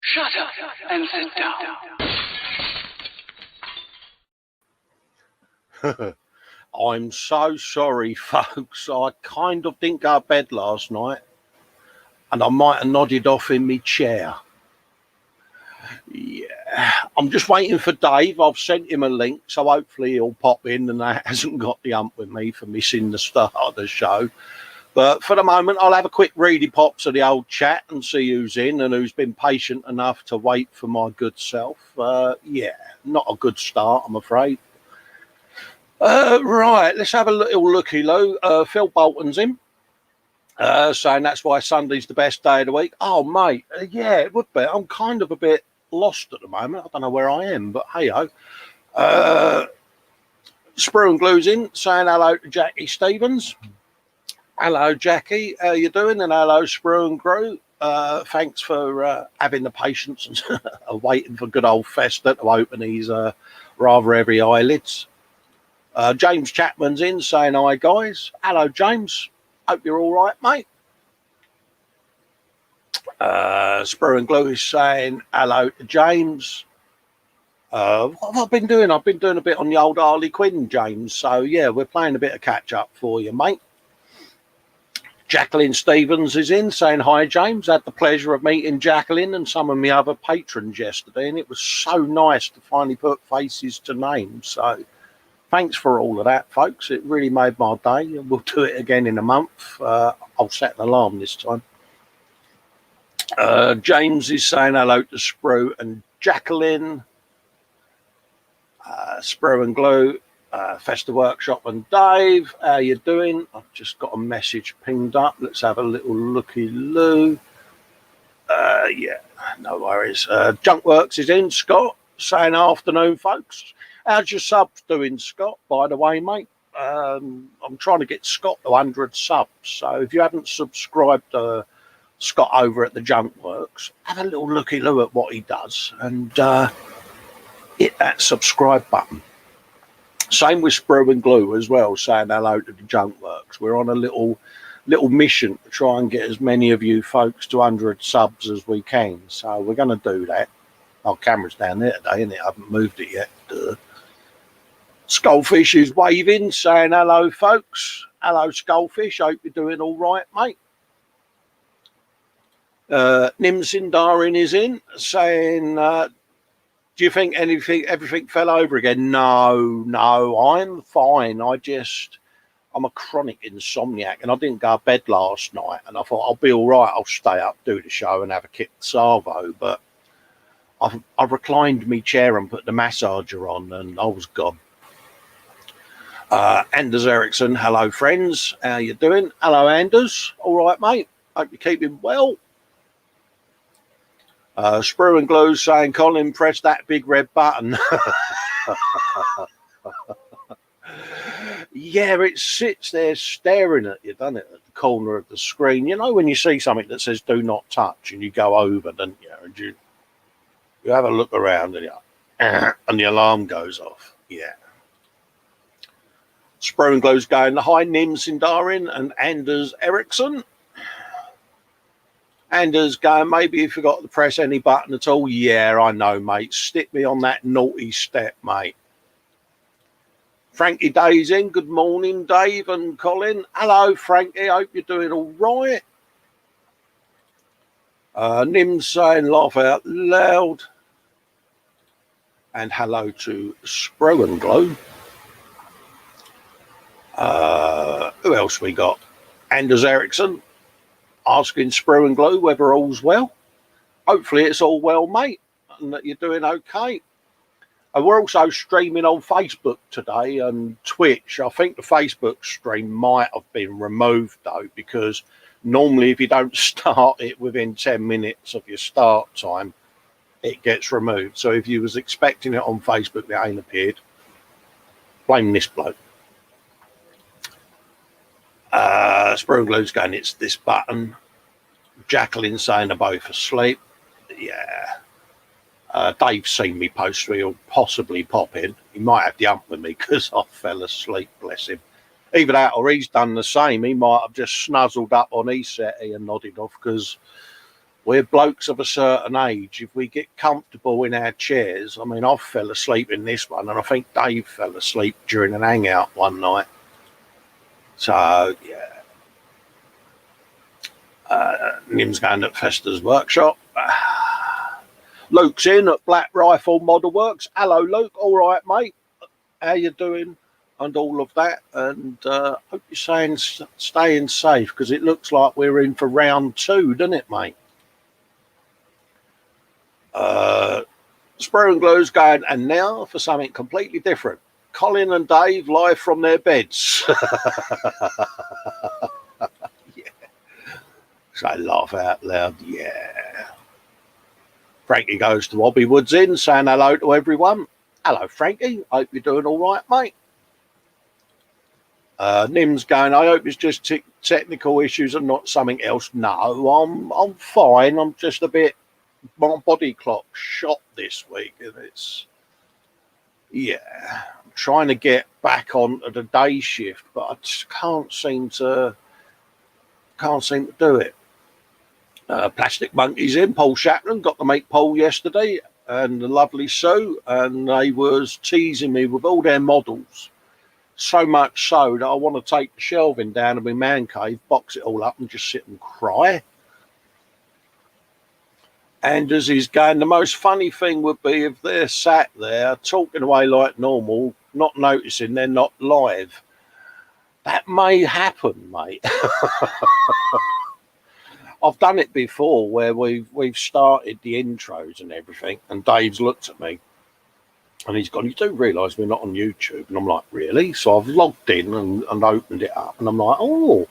Shut up and sit down. I'm so sorry, folks. I kind of didn't go to bed last night, and I might have nodded off in my chair. Yeah, I'm just waiting for Dave. I've sent him a link, so hopefully he'll pop in and he hasn't got the hump with me for missing the start of the show. But for the moment, I'll have a quick ready pops of the old chat and see who's in and who's been patient enough to wait for my good self. Yeah, not a good start, I'm afraid. Right, let's have a little looky-loo. Phil Bolton's in, saying that's why Sunday's the best day of the week. Oh, mate, yeah, it would be. I'm kind of a bit lost at the moment. I don't know where I am, but hey-ho. Sprue and Glue's in, saying hello to Jackie Stevens. Hello, Jackie. How you doing? And hello, Sprue and Glue. Thanks for having the patience and waiting for good old Festa to open his rather heavy eyelids. James Chapman's in, saying hi, guys. Hello, James. Hope you're all right, mate. Sprue and Glue is saying hello to James. What have I been doing? I've been doing a bit on the old Harley Quinn, James. So, yeah, we're playing a bit of catch-up for you, mate. Jacqueline Stevens is in, saying hi, James. Had the pleasure of meeting Jacqueline and some of my other patrons yesterday, and it was so nice to finally put faces to names. So thanks for all of that, folks. It really made my day. We'll do it again in a month. I'll set an alarm this time. James is saying hello to Sprue and Jacqueline. Sprue and Glue. Festa Workshop and Dave, how you doing? I've just got a message pinged up. Let's have a little looky-loo. Yeah, no worries. Junkworks is in, Scott, saying afternoon, folks. How's your subs doing, Scott, by the way, mate? I'm trying to get Scott to 100 subs, so if you haven't subscribed to Scott over at the Junkworks, have a little looky-loo at what he does and hit that subscribe button. Same with Sprue and Glue as well, saying hello to the Junkworks. We're on a little mission to try and get as many of you folks to 100 subs as we can. So we're going to do that. Our camera's down there today, and I haven't moved it yet. Skullfish is waving, saying hello, folks. Hello, Skullfish. Hope you're doing all right, mate. Nimsindarin is in, saying... do you think everything fell over again? No, I'm fine. I'm a chronic insomniac, and I didn't go to bed last night, and I thought I'll be all right. I'll stay up, do the show, and have a kick Savo, but I reclined my chair and put the massager on, and I was gone. Anders Eriksson, hello, friends. How you doing? Hello, Anders. All right, mate. Hope you're keeping well. Sprue and Glue saying, Colin, press that big red button. Yeah, it sits there staring at you, doesn't it, at the corner of the screen. You know when you see something that says do not touch and you go over, don't you? And you have a look around and the alarm goes off. Yeah. Sprue and Glue's going, hi, Nim Sindarin and Anders Eriksson. Anders going, maybe you forgot to press any button at all. Yeah, I know, mate. Stick me on that naughty step, mate. Frankie Day's in. Good morning, Dave and Colin. Hello, Frankie. Hope you're doing all right. Nim's saying laugh out loud. And hello to Sprue and Glue. Who else we got? Anders Eriksson. Asking Sprue and Glue whether all's well. Hopefully it's all well, mate, and that you're doing okay. And we're also streaming on Facebook today and Twitch. I think the Facebook stream might have been removed, though, because normally if you don't start it within 10 minutes of your start time, it gets removed. So if you was expecting it on Facebook, it ain't appeared. Blame this bloke. Spruanglue's going, it's this button. Jacqueline saying they're both asleep. Yeah. Dave's seen me post, so he'll possibly pop in. He might have the ump with me because I fell asleep, bless him. Either that or he's done the same. He might have just snuzzled up on his settee and nodded off, because we're blokes of a certain age. If we get comfortable in our chairs, I mean, I fell asleep in this one, and I think Dave fell asleep during an hangout one night. So, yeah. Nim's going at Festa's workshop. Luke's in at Black Rifle Model Works. Hello, Luke. All right, mate. How you doing? And all of that. And hope you're staying safe, because it looks like we're in for round 2, doesn't it, mate? Spruanglue's going, and now for something completely different. Colin and Dave live from their beds. Yeah. So I laugh out loud. Yeah. Frankie goes to Robbie Woods in, saying hello to everyone. Hello, Frankie. Hope you're doing all right, mate. Nim's going, I hope it's just technical issues and not something else. No, I'm fine. I'm just a bit, my body clock shot this week, and it's, yeah, I'm trying to get back onto the day shift, but I just can't seem to do it. Plastic Monkeys in, Paul Shapman got to meet Paul yesterday, and the lovely Sue, and they was teasing me with all their models, so much so that I want to take the shelving down in my man cave, box it all up and just sit and cry. And as he's going, the most funny thing would be if they're sat there talking away like normal, not noticing they're not live. That may happen, mate. I've done it before where we've started the intros and everything, and Dave's looked at me and he's gone, you do realise we're not on YouTube? And I'm like, really? So I've logged in and opened it up, and I'm like, oh,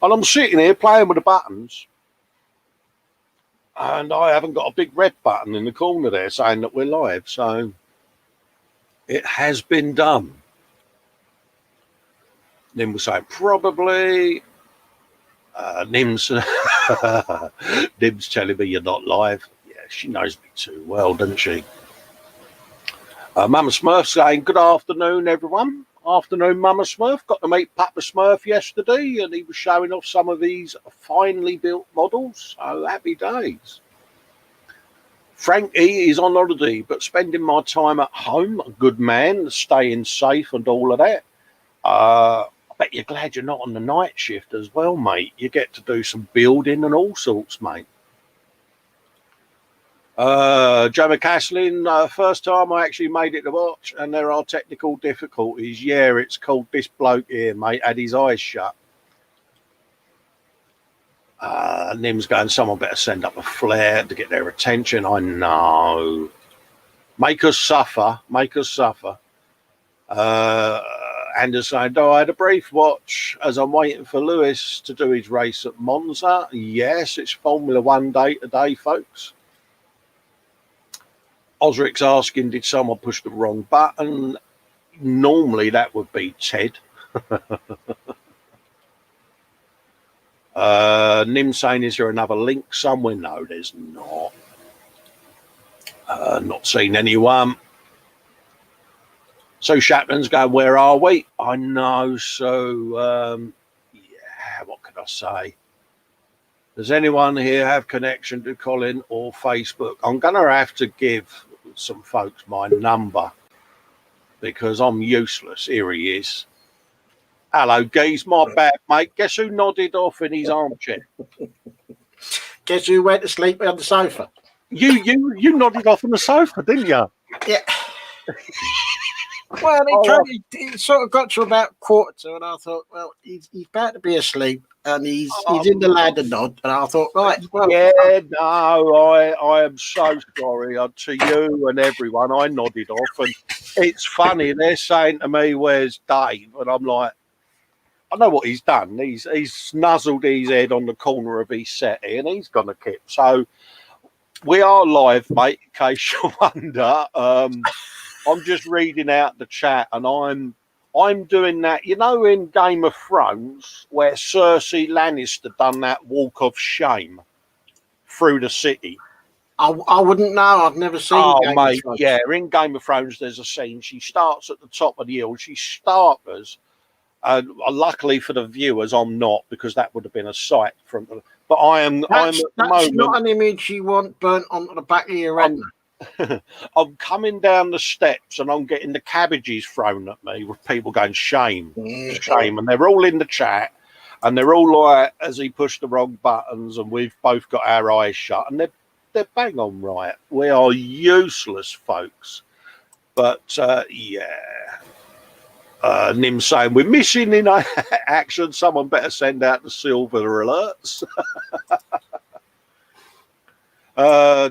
and I'm sitting here playing with the buttons, and I haven't got a big red button in the corner there saying that we're live. So it has been done. Then we'll say probably. Nim's telling me you're not live. Yeah, she knows me too well, doesn't she? Mama Smurf saying, good afternoon, everyone. Afternoon, Mama Smurf. Got to meet Papa Smurf yesterday, and he was showing off some of these finely built models. So happy days. Frankie is on holiday, but spending my time at home. A good man, staying safe and all of that. I bet you're glad you're not on the night shift as well, mate. You get to do some building and all sorts, mate. Joe McCaslin, first time I actually made it to watch, and there are technical difficulties. Yeah, it's called this bloke here, mate, had his eyes shut. Nim's going, someone better send up a flare to get their attention. I know. Make us suffer. Make us suffer. Anders saying, I had a brief watch as I'm waiting for Lewis to do his race at Monza. Yes, it's Formula One day today, folks. Osric's asking, did someone push the wrong button? Normally that would be Ted. Nim saying, is there another link somewhere? No, there's not. Not seen anyone. So Chapman's going, where are we? I know. So, yeah, what can I say? Does anyone here have connection to Colin or Facebook? I'm going to have to give some folks my number because I'm useless. Here he is. Hello, Geese. My bad, mate. Guess who nodded off in his armchair? Guess who went to sleep on the sofa? You nodded off on the sofa, didn't you? Yeah. Well, he sort of got to about 1:45, and I thought, well, he's about to be asleep, and he's in the ladder nod, and I thought, right, well, yeah, no, I am so sorry to you and everyone. I nodded off, and it's funny. They're saying to me, "Where's Dave?" And I'm like, I know what he's done. He's nuzzled his head on the corner of his settee, and he's gone to kip. So We are live, mate, in case you wonder. I'm just reading out the chat, and I'm doing that. You know, in Game of Thrones, where Cersei Lannister done that walk of shame through the city. I wouldn't know. I've never seen. Oh, Game of mate, Thrones. yeah. In Game of Thrones, there's a scene. She starts at the top of the hill. She starters. Luckily for the viewers, I'm not, because that would have been a sight from. But I'm at the That's moment. not an image you want burnt onto the back of your retina. I'm coming down the steps and I'm getting the cabbages thrown at me with people going, shame, shame. And they're all in the chat and they're all like, as he pushed the wrong buttons, and we've both got our eyes shut, and they're bang on right. We are useless folks. But yeah. Nim saying we're missing in action. Someone better send out the silver alerts.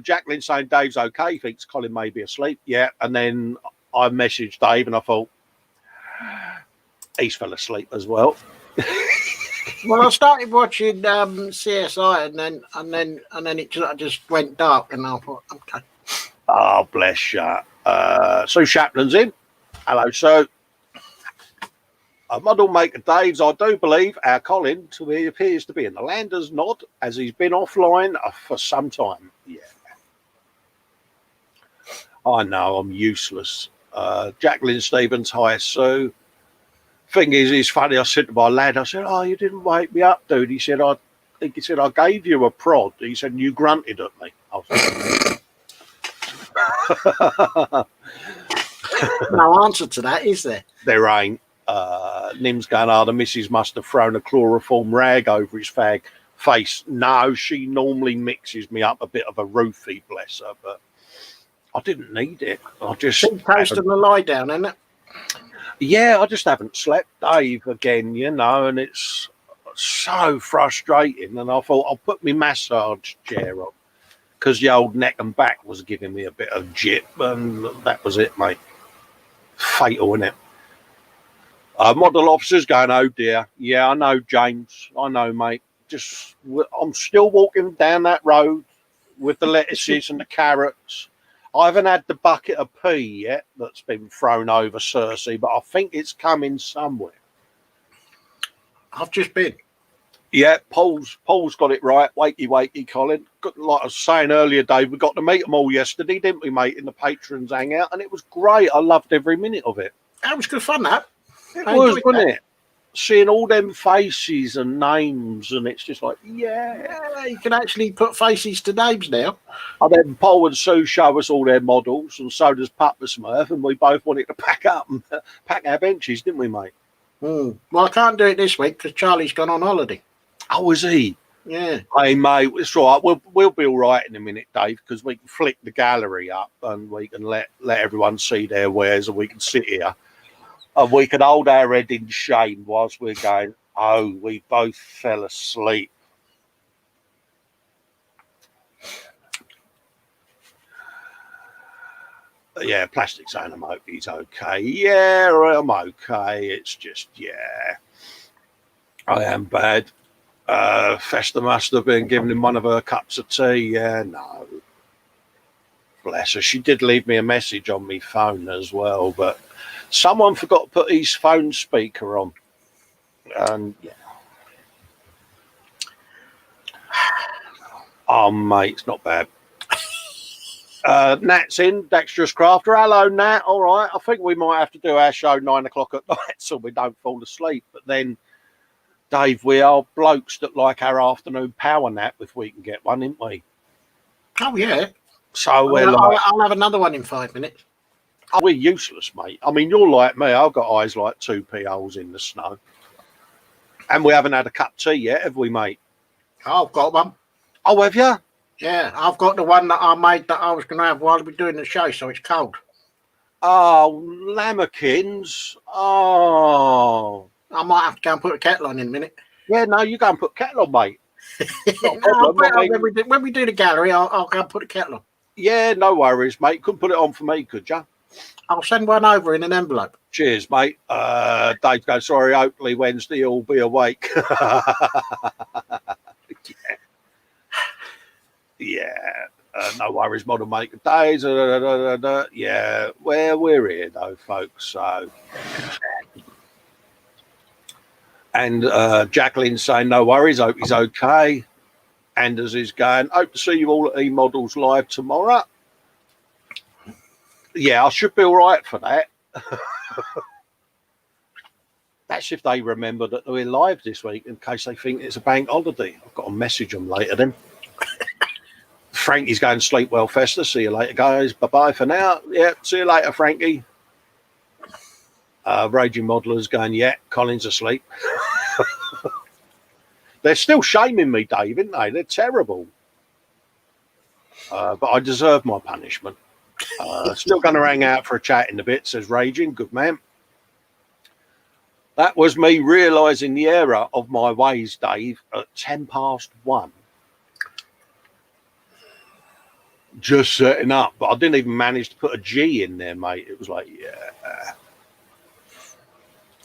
Jacqueline saying Dave's okay, thinks Colin may be asleep. Yeah, and then I messaged Dave and I thought he's fell asleep as well. Well, I started watching CSI, and then it just went dark, and I thought, okay. Oh, bless you. Sue Chaplin's in. Hello, Sue. A model maker Dave's, I do believe, our Colin appears to be in the Landers nod, as he's been offline for some time. Yeah. I know, I'm useless. Jacqueline Stevens, hi, Sue. Thing is, it's funny, I said to my lad, I said, oh, you didn't wake me up, dude. He said, I gave you a prod. He said, you grunted at me. I was No answer to that, is there? There ain't. Nim's going, the missus must have thrown a chloroform rag over his fag face. No, she normally mixes me up a bit of a roofie, bless her, but I didn't need it. I just toast and a lie down, isn't it? Yeah, I just haven't slept, Dave, again, you know, and it's so frustrating. And I thought I'll put my massage chair on, because the old neck and back was giving me a bit of jip, and that was it, mate. Fatal, isn't it? Model officers going, oh dear. Yeah, I know, James. I know, mate. I'm still walking down that road with the lettuces and the carrots. I haven't had the bucket of pea yet that's been thrown over Cersei, but I think it's coming somewhere. I've just been. Yeah, Paul's got it right. Wakey, Colin. Like I was saying earlier, Dave, we got to meet them all yesterday, didn't we, mate, in the patrons hangout, and it was great. I loved every minute of it. That was good fun, that. It was, wasn't it? Seeing all them faces and names, and it's just like, yeah. You can actually put faces to names now. And then Paul and Sue show us all their models, and so does Papa Smurf, and we both wanted to pack up and pack our benches, didn't we, mate? Well, I can't do it this week because Charlie's gone on holiday. Oh, is he? Yeah. Hey, mate, it's all right. We'll be all right in a minute, Dave, because we can flick the gallery up and we can let everyone see their wares, and we can sit here and we can hold our head in shame whilst we're going, oh, we both fell asleep. Yeah, plastic saying I'm okay. He's okay. Yeah, I'm okay. It's just, yeah, I am bad. Festa must have been giving him one of her cups of tea. Yeah, no. Bless her. She did leave me a message on my phone as well, but someone forgot to put his phone speaker on. And yeah. Oh, mate, it's not bad. Nat's in, Dexterous Crafter. Hello, Nat. All right. I think we might have to do our show 9 o'clock at night so we don't fall asleep. But then, Dave, we are blokes that like our afternoon power nap if we can get one, ain't we? Oh, yeah. So I'll have another one in 5 minutes. We're useless, mate. I mean, you're like me. I've got eyes like 2 pea holes in the snow. And we haven't had a cup of tea yet, have we, mate? I've got one. Oh, have you? Yeah, I've got the one that I made that I was going to have while we're doing the show, so it's cold. Oh, lammerkins. Oh. I might have to go and put a kettle on in a minute. Yeah, no, you go and put kettle on, mate. When we do the gallery, I'll go and put a kettle on. Yeah, no worries, mate. Couldn't put it on for me, could you? I'll send one over in an envelope. Cheers, mate. Dave goes, sorry, hopefully Wednesday you'll be awake. Yeah. No worries, model maker days. Yeah, well, we're here though, folks. So, and Jacqueline's saying no worries. Hope he's okay. Anders is going. Hope to see you all at E-Models Live tomorrow. Yeah, I should be all right for that. That's if they remember that we're live this week, in case they think it's a bank holiday. I've got to message them later then. Frankie's going to sleep well, Festa. See you later, guys. Bye-bye for now. Yeah, see you later, Frankie. Raging Modeller's going, yeah, Colin's asleep. They're still shaming me, Dave, aren't they? They're terrible. But I deserve my punishment. Still going to hang out for a chat in a bit, says Raging. Good man. That was me realising the error of my ways, Dave, at 1:10. Just setting up, but I didn't even manage to put a G in there, mate. It was like, yeah.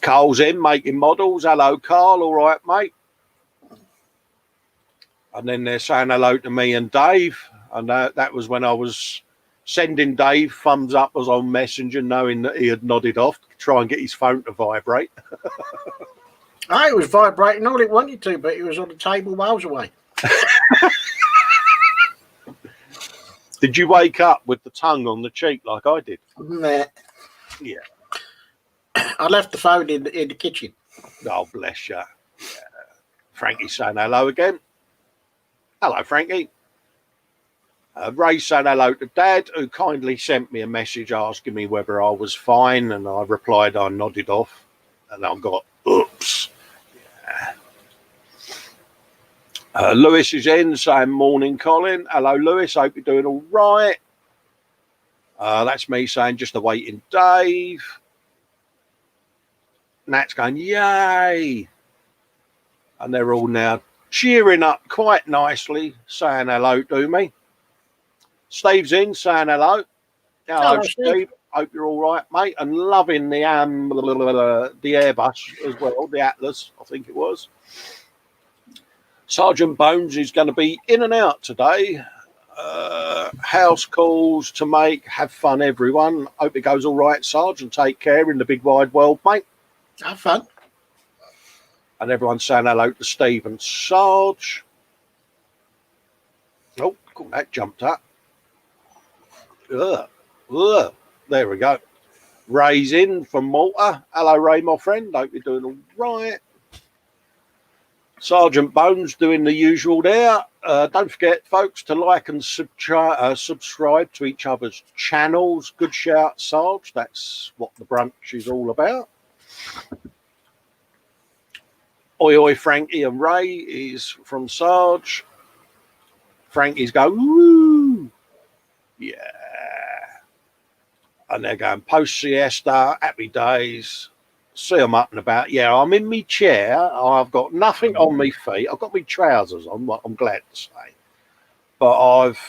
Carl's in, making models. Hello, Carl. All right, mate. And then they're saying hello to me and Dave. And that was when I was sending Dave thumbs up as on Messenger, knowing that he had nodded off to try and get his phone to vibrate. It was vibrating all it wanted to, but it was on the table miles away. Did you wake up with the tongue on the cheek like I did? Nah. Yeah. I left the phone in the kitchen. Oh, bless you. Yeah. Frankie's saying hello again. Hello, Frankie. Ray saying hello to Dad, who kindly sent me a message asking me whether I was fine, and I replied I nodded off, and I got, oops. Yeah. Lewis is in saying, morning, Colin. Hello, Lewis. Hope you're doing all right. That's me saying, just awaiting Dave. Nat's going, yay. And they're all now cheering up quite nicely, saying hello to me. Steve's in, saying hello. Hello, Steve. Hope you're all right, mate. And loving the Airbus as well, the Atlas, I think it was. Sergeant Bones is going to be in and out today. House calls to make. Have fun, everyone. Hope it goes all right, Sarge, and take care in the big wide world, mate. Have fun. And everyone's saying hello to Steve and Sarge. Oh, cool, that jumped up. There we go. Ray's in from Malta. Hello, Ray, my friend. Hope you're doing all right. Sergeant Bones doing the usual there. Don't forget, folks, to like and subscribe to each other's channels. Good shout, Sarge. That's what the brunch is all about. Oi, oi, Frankie and Ray is from Sarge. Frankie's go, woo. Yeah. And they're going post siesta, happy days. See them up and about. Yeah, I'm in my chair. I've got nothing on my feet. I've got my trousers on, I'm glad to say. But I've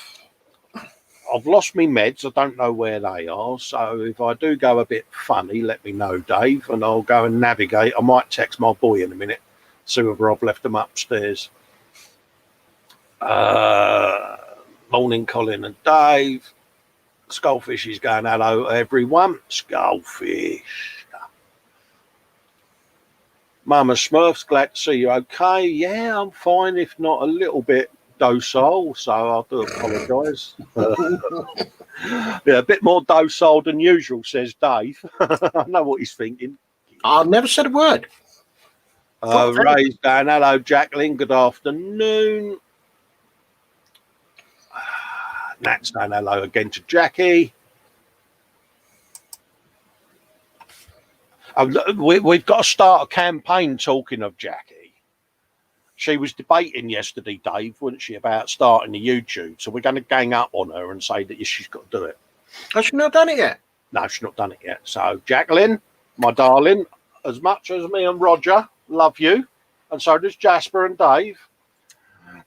lost my meds. I don't know where they are. So if I do go a bit funny, let me know, Dave, and I'll go and navigate. I might text my boy in a minute, see whether I've left them upstairs. Morning, Colin and Dave. Skullfish is going, hello, everyone. Skullfish. Mama Smurf's glad to see you okay. Yeah, I'm fine, if not a little bit docile, so I do apologise. Yeah, a bit more docile than usual, says Dave. I know what he's thinking. I've never said a word. Ray's going, hello, Jacqueline, good afternoon. Nat's saying hello again to Jackie. We've got to start a campaign talking of Jackie. She was debating yesterday, Dave, wasn't she, about starting the YouTube. So we're going to gang up on her and say that she's got to do it. Has she not done it yet? No, she's not done it yet. So, Jacqueline, my darling, as much as me and Roger love you, and so does Jasper and Dave,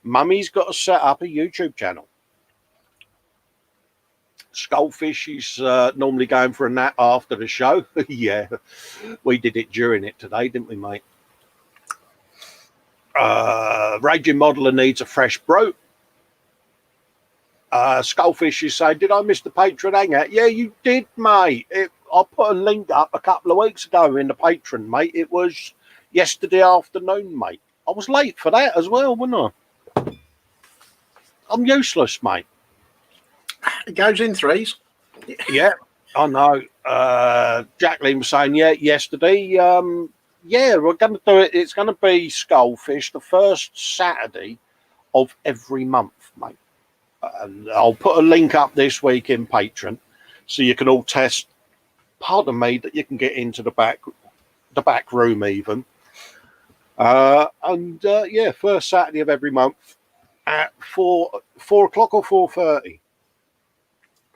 Mummy's got to set up a YouTube channel. Skullfish is normally going for a nap after the show. Yeah, we did it during it today, didn't we, mate? Raging Modeler needs a fresh brew. Skullfish is saying, did I miss the Patreon hangout? Yeah, you did, mate. I put a link up a couple of weeks ago in the Patreon, mate. It was yesterday afternoon, mate. I was late for that as well, wasn't I? I'm useless, mate. It goes in threes. Yeah, I know. Jacqueline was saying, yeah, yesterday. Yeah, we're going to do it. It's going to be Skullfish the first Saturday of every month, mate. And I'll put a link up this week in Patreon so you can all test. Pardon me, that you can get into the back room even. Yeah, first Saturday of every month at 4 o'clock or 4:30.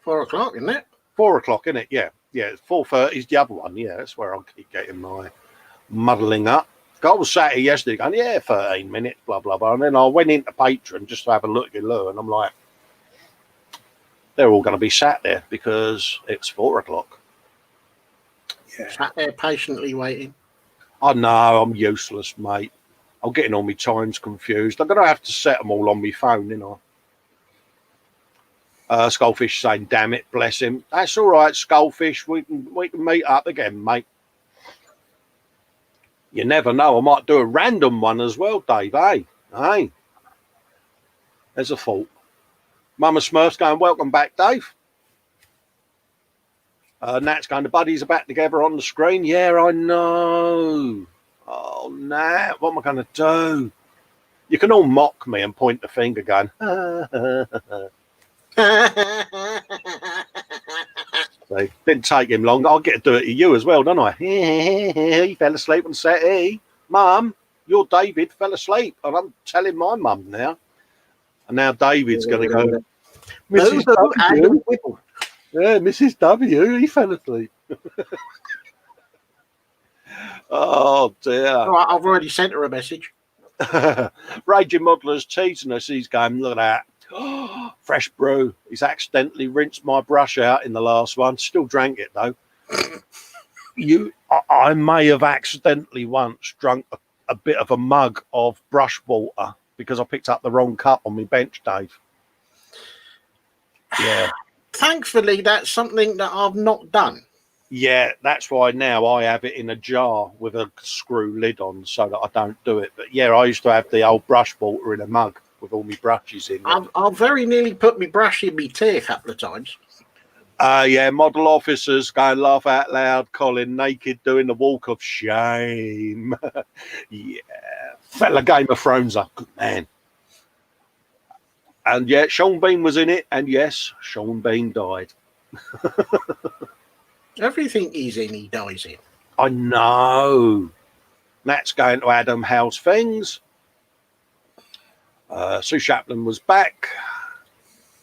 4 o'clock, isn't it? 4 o'clock, isn't it? Yeah, 4:30 is the other one. Yeah, that's where I'll keep getting my muddling up. I was sat here yesterday going, yeah, 13 minutes, blah, blah, blah. And then I went into Patreon just to have a look at Lou, and I'm like, they're all going to be sat there because it's 4 o'clock. Yeah. Sat there patiently waiting. I know, I'm useless, mate. I'm getting all my times confused. I'm going to have to set them all on my phone, you know. Skullfish saying, damn it, bless him. That's all right, Skullfish. We can meet up again, mate. You never know. I might do a random one as well, Dave. Hey. There's a thought. Mama Smurf's going, welcome back, Dave. Nat's going, the buddies are back together on the screen. Yeah, I know. Oh, Nat, what am I going to do? You can all mock me and point the finger going, So didn't take him long. I'll get to do it to you as well, don't I? He fell asleep on Saturday. Mum, your David fell asleep. And I'm telling my mum now. And now David's going to go, Mrs. W. Yeah, Mrs. W, he fell asleep. Oh, dear. All right, I've already sent her a message. Raging Modeler's teasing us. He's going, look at that. Fresh brew. He's accidentally rinsed my brush out in the last one. Still drank it, though. I may have accidentally once drunk a bit of a mug of brush water because I picked up the wrong cup on my bench, Dave. Yeah. Thankfully, that's something that I've not done. Yeah, that's why now I have it in a jar with a screw lid on so that I don't do it. But yeah, I used to have the old brush water in a mug with all my brushes in it. I've very nearly put my brush in my tea a couple of times. Yeah, model officers going laugh out loud, Colin naked doing the walk of shame. Yeah, fella Game of Thrones up, good man. And yeah, Sean Bean was in it, and yes, Sean Bean died. Everything he's in, he dies in. I know. Nat's going to Adam How's Things. Sue Chaplin was back.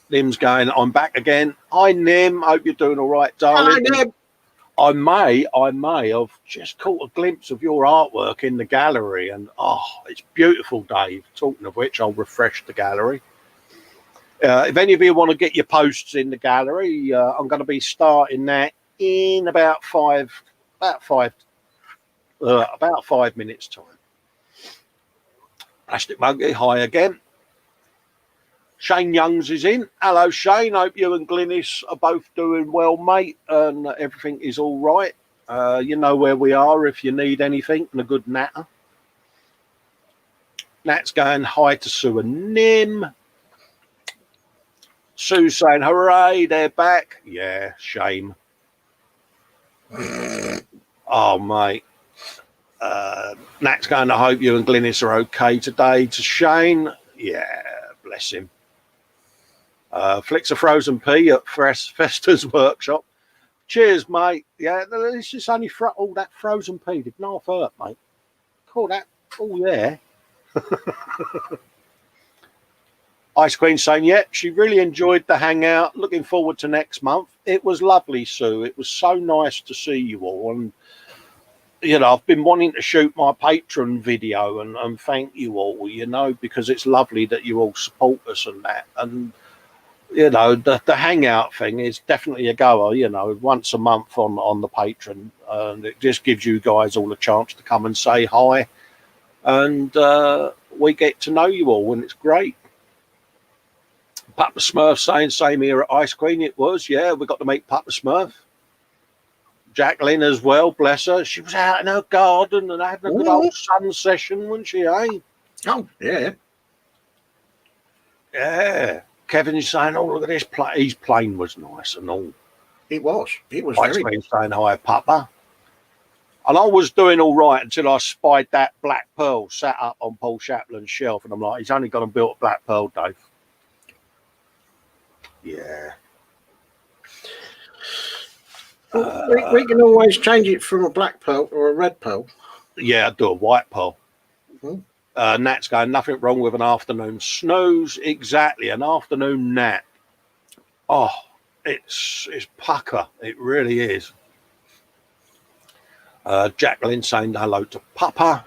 Nim's going, I'm back again. Hi, Nim. Hope you're doing all right, darling. Hello, Nim. I may have just caught a glimpse of your artwork in the gallery, and it's beautiful, Dave. Talking of which, I'll refresh the gallery. If any of you want to get your posts in the gallery, I'm going to be starting that in about 5 minutes time. Plastic Monkey, hi again. Shane Youngs is in. Hello, Shane. Hope you and Glynis are both doing well, mate, and everything is all right. You know where we are if you need anything and a good natter. Nat's going hi to Sue and Nim. Sue's saying, hooray, they're back. Yeah, shame. Oh, mate. Nat's going, I hope you and Glynis are okay today. To Shane, yeah, bless him. Flicks a frozen pea at Festa's workshop. Cheers, mate. Yeah, it's just only all that frozen pea did not hurt, mate. Call that. Oh, yeah. Ice Queen saying, yeah, she really enjoyed the hangout. Looking forward to next month. It was lovely, Sue. It was so nice to see you all. And, you know, I've been wanting to shoot my Patreon video and thank you all, you know, because it's lovely that you all support us and that. And, you know, the hangout thing is definitely a goer, you know, once a month on the Patreon. And it just gives you guys all a chance to come and say hi. And we get to know you all, and it's great. Papa Smurf saying same here at Ice Queen. It was, yeah. We got to meet Papa Smurf. Jacqueline as well, bless her. She was out in her garden and having a good old sun session, wasn't she, eh? Oh, yeah. Yeah. Kevin's saying, oh, look at this. His plane was nice and all. It was. It was Ice very Queen saying, hi, Papa. And I was doing all right until I spied that black pearl sat up on Paul Chaplin's shelf. And I'm like, he's only gone and built a black pearl, Dave. Yeah. Well, we can always change it from a black pearl or a red pearl. Yeah, I'd do a white pearl. Mm-hmm. Nat's going, nothing wrong with an afternoon snooze. Exactly, an afternoon nap. Oh, it's pucker. It really is. Jacqueline saying hello to Papa.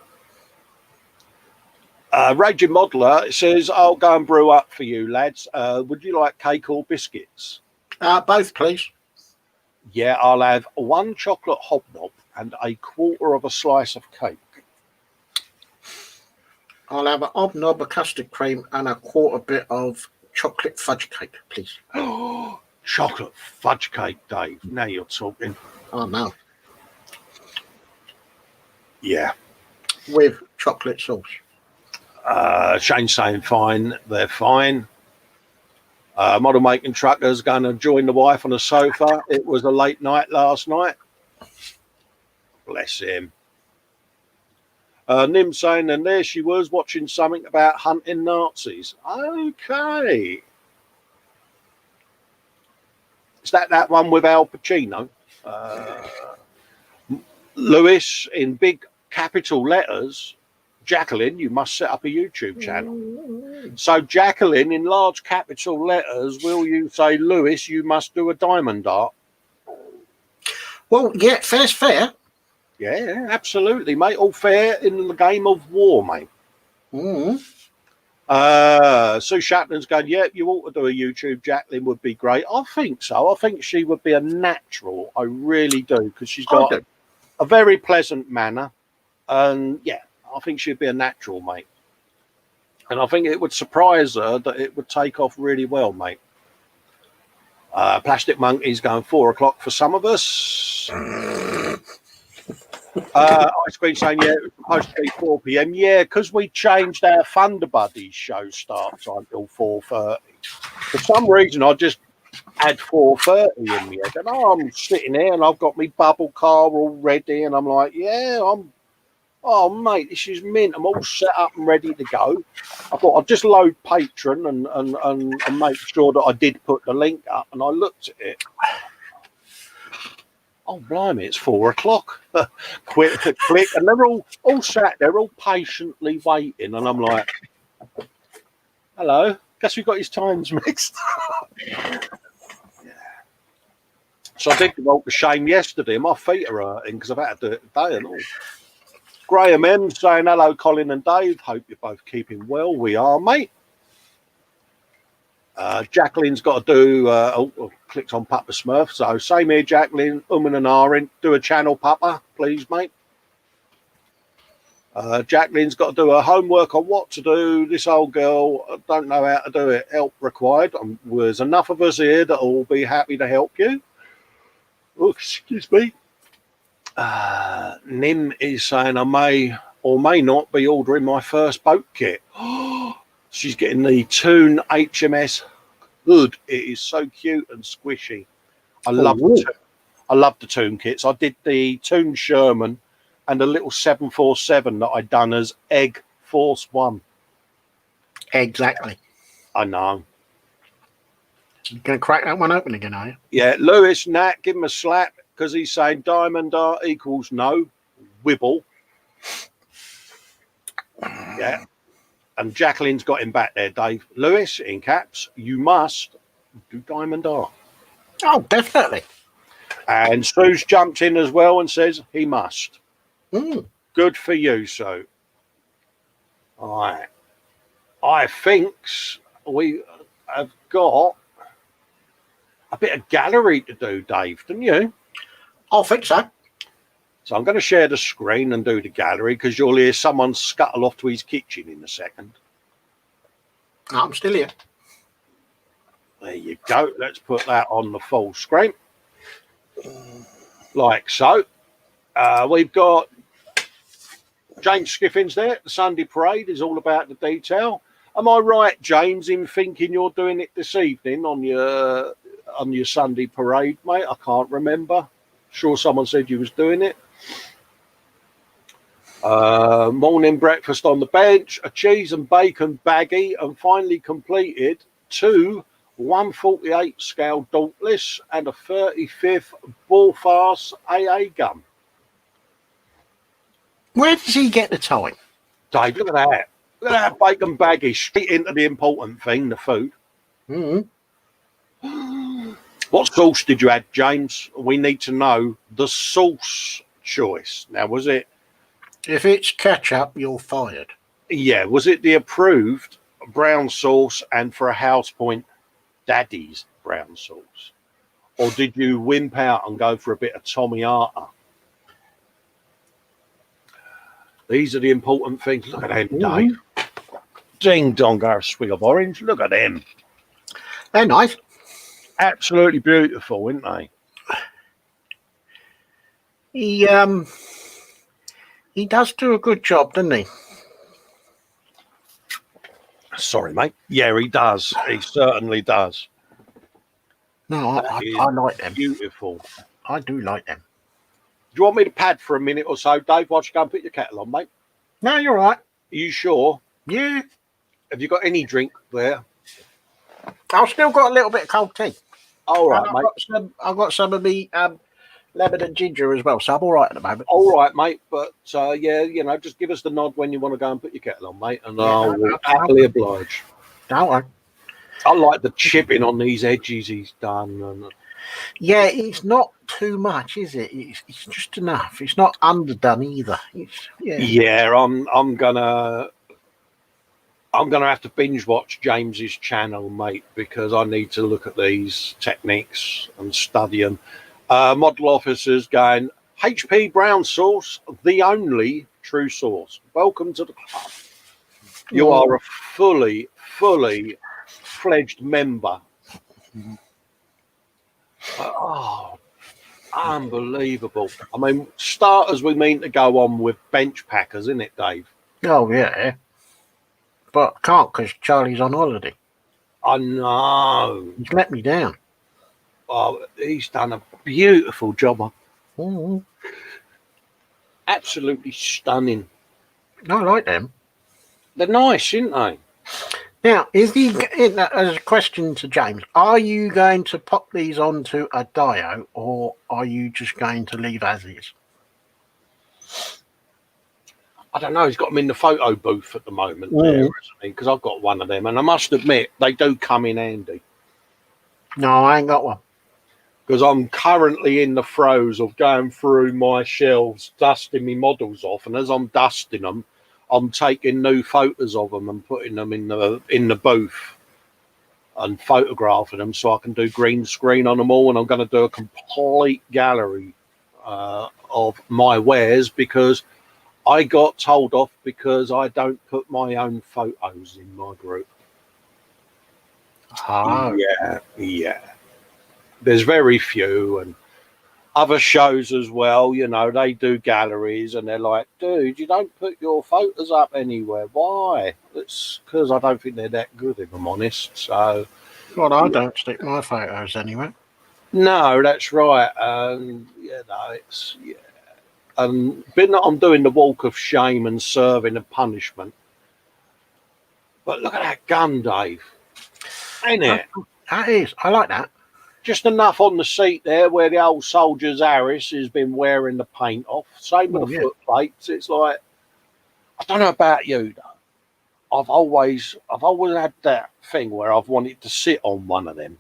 Raging Modeler says, I'll go and brew up for you, lads. Would you like cake or biscuits? Both, please. Yeah, I'll have 1 chocolate hobnob and 1/4 of a slice of cake. I'll have a hobnob of custard cream and 1/4 bit of chocolate fudge cake, please. Chocolate fudge cake, Dave. Now you're talking. Oh, no. Yeah. With chocolate sauce. Shane's saying fine. They're fine. Model making truckers going to join the wife on the sofa. It was a late night last night. Bless him. Nim saying, and there she was watching something about hunting Nazis. Okay. Is that one with Al Pacino? Lewis in big capital letters. Jacqueline, you must set up a YouTube channel. So, Jacqueline, in large capital letters, will you say, Lewis, you must do a diamond art? Well, yeah, fair's fair. Yeah, absolutely, mate. All fair in the game of war, mate. Mm. Sue Chaplin's going, yeah, you ought to do a YouTube. Jacqueline would be great. I think so. I think she would be a natural. I really do, because she's got a very pleasant manner. And, yeah, I think she'd be a natural, mate. And I think it would surprise her that it would take off really well, mate. Plastic Monkey's going 4 o'clock for some of us. Ice Cream saying, yeah, it was supposed to be 4 p.m. Yeah, because we changed our Thunder Buddies show start time till 4:30. For some reason, I just had 4:30 in me. I said, I'm sitting here and I've got my bubble car all ready. And I'm like, yeah, oh, mate, this is mint. I'm all set up and ready to go. I thought I'd just load Patreon and make sure that I did put the link up. And I looked at it. Oh, blimey, it's 4 o'clock. Quick. And they're all sat there, all patiently waiting. And I'm like, hello. Guess we got his times mixed. Yeah. So I did walk the shame yesterday. My feet are hurting because I've had to do it today and all. Graham M saying, hello, Colin and Dave. Hope you're both keeping well. We are, mate. Jacqueline's got to do, clicked on Papa Smurf. So same here, Jacqueline, and Arin. Do a channel, Papa, please, mate. Jacqueline's got to do her homework on what to do. This old girl don't know how to do it. Help required. There's enough of us here that will be happy to help you. Oh, excuse me. Nim is saying I may or may not be ordering my first boat kit. She's getting the Toon HMS hood. It is so cute and squishy. I love the Toon kits. I did the Toon Sherman and a little 747 that I'd done as Egg Force One. Exactly. I know. You're going to crack that one open again, are you? Yeah, Lewis, Nat, give him a slap because he's saying diamond art equals no. Wibble. Yeah. And Jacqueline's got him back there, Dave. Lewis, in caps, you must do diamond art. Oh, definitely. And Sue's jumped in as well and says he must. Mm. Good for you, Sue. All right. I think we have got a bit of gallery to do, Dave, don't you? I think so. So I'm going to share the screen and do the gallery because you'll hear someone scuttle off to his kitchen in a second. I'm still here. There you go. Let's put that on the full screen. Like so. We've got James Skiffins there. The Sunday Parade is all about the detail. Am I right, James, in thinking you're doing it this evening on your Sunday Parade, mate? I can't remember. Sure someone said you was doing it. Morning breakfast on the bench, a cheese and bacon baggie, and finally completed 2 148 scale Dauntless and a 35th Bullfast AA gun. Where does he get the time? Dave, look at that. Look at that bacon baggie, straight into the important thing, the food. Mm-hmm. What sauce did you add, James? We need to know the sauce choice. Now, was it... If it's ketchup, you're fired. Yeah, was it the approved brown sauce and for a house point, Daddy's brown sauce? Or did you wimp out and go for a bit of Tommy Arthur? These are the important things. Look at them, Dave. Ding dong, a swig of orange. Look at them. They're nice. Absolutely beautiful, aren't they? He does do a good job, doesn't he? Sorry, mate. Yeah, he does. He certainly does. No, I like them. Beautiful. I do like them. Do you want me to pad for a minute or so, Dave, whilst you go and put your kettle on, mate? No, you're right. Are you sure? Yeah. Have you got any drink there? I've still got a little bit of cold tea. All right, mate. I've got some of the lemon and ginger as well, so I'm all right at the moment. All right, mate. But, yeah, just give us the nod when you want to go and put your kettle on, mate, and I'll happily oblige. Don't worry. I like the chipping on these edges he's done. And yeah, it's not too much, is it? It's just enough. It's not underdone either. Yeah, I'm gonna have to binge watch James's channel, mate, because I need to look at these techniques and study them. Model officers going, HP brown sauce, the only true sauce. Welcome to the club. You are a fully fledged member. Oh, unbelievable. I mean, starters, we mean to go on with bench packers, isn't it, Dave? Oh, yeah. But can't because Charlie's on holiday. I know. He's let me down. Oh, he's done a beautiful job. Mm-hmm. Absolutely stunning. I like them. They're nice, aren't they? Now, as a question to James, are you going to pop these onto a dio or are you just going to leave as is? I don't know. He's got them in the photo booth at the moment there, hasn't he? Because I've got one of them, and I must admit, they do come in handy. No, I ain't got one. Because I'm currently in the throes of going through my shelves, dusting my models off, and as I'm dusting them, I'm taking new photos of them and putting them in the booth and photographing them so I can do green screen on them all. And I'm going to do a complete gallery of my wares because I got told off because I don't put my own photos in my group. Oh. Yeah. There's very few, and other shows as well, they do galleries and they're like, dude, you don't put your photos up anywhere. Why? It's because I don't think they're that good, if I'm honest. So, Well, I don't stick my photos anywhere. No, that's right. Being that I'm doing the walk of shame and serving a punishment. But look at that gun, Dave. Ain't it? That is. I like that. Just enough on the seat there where the old soldier's Harris has been wearing the paint off. Same with the foot plates. It's like, I don't know about you, though. I've always had that thing where I've wanted to sit on one of them,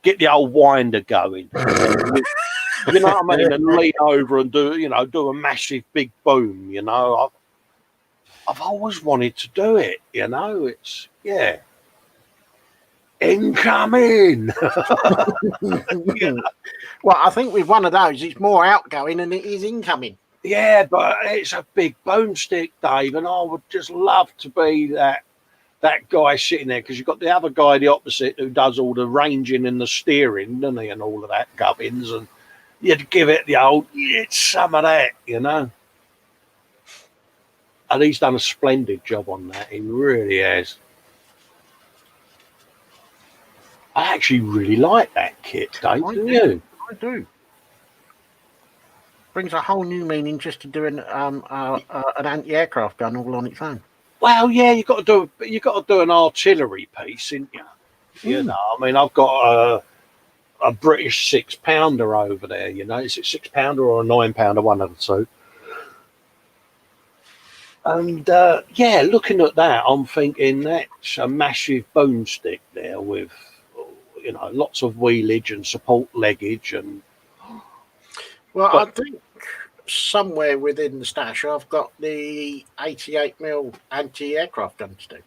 get the old winder going. You know what I mean? And lean over and do a massive big boom, I've always wanted to do it, It's, incoming. Well, I think with one of those, it's more outgoing than it is incoming. Yeah, but it's a big boomstick, Dave, and I would just love to be that that guy sitting there, because you've got the other guy the opposite who does all the ranging and the steering, doesn't he, and all of that gubbins, and you'd give it the old, it's some of that, you know. And he's done a splendid job on that. He really has. I actually really like that kit, Dave. I Do do. you? I do. Brings a whole new meaning just to doing an anti-aircraft gun all on its own. Well, yeah, you got to do an artillery piece, ain't you? You know, I mean, I've got a British 6-pounder over there. You know, is it 6-pounder or a 9-pounder? One of the two. And yeah, looking at that, I'm thinking that's a massive boomstick there with, you know, lots of wheelage and support leggage and. Well, I think somewhere within the stash, I've got the 88mm anti-aircraft gun stick.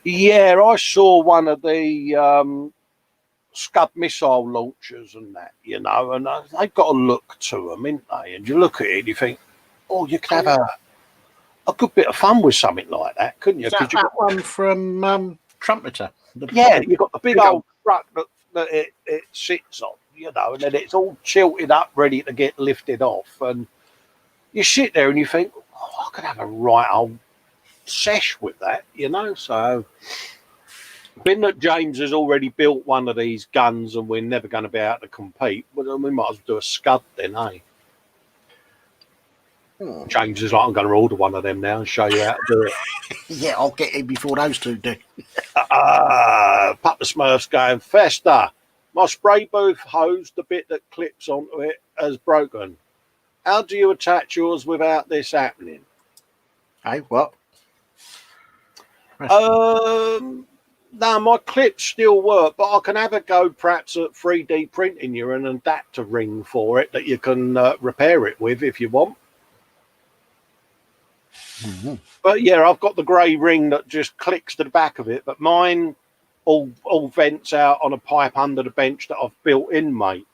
Yeah, I saw one of the Scud missile launchers and that, you know, and they've got a look to them, ain't they? And you look at it and you think, oh, you could have a good bit of fun with something like that, couldn't you? Is that one from Trumpeter? Yeah, you've got the big old truck that it sits on, you know, and then it's all tilted up, ready to get lifted off. And you sit there and you think, oh, I could have a right old sesh with that, you know. So, being that James has already built one of these guns and we're never going to be able to compete, well, we might as well do a Scud then, eh? James is like, I'm going to order one of them now and show you how to do it. Yeah, I'll get in before those two do. Papa Smurf's going, Festa, my spray booth hose, the bit that clips onto it, has broken. How do you attach yours without this happening? Hey, what? No, my clips still work, but I can have a go perhaps at 3D printing you an adapter ring for it that you can repair it with if you want. Mm-hmm. But yeah, I've got the grey ring that just clicks to the back of it, but mine all vents out on a pipe under the bench that I've built in, mate.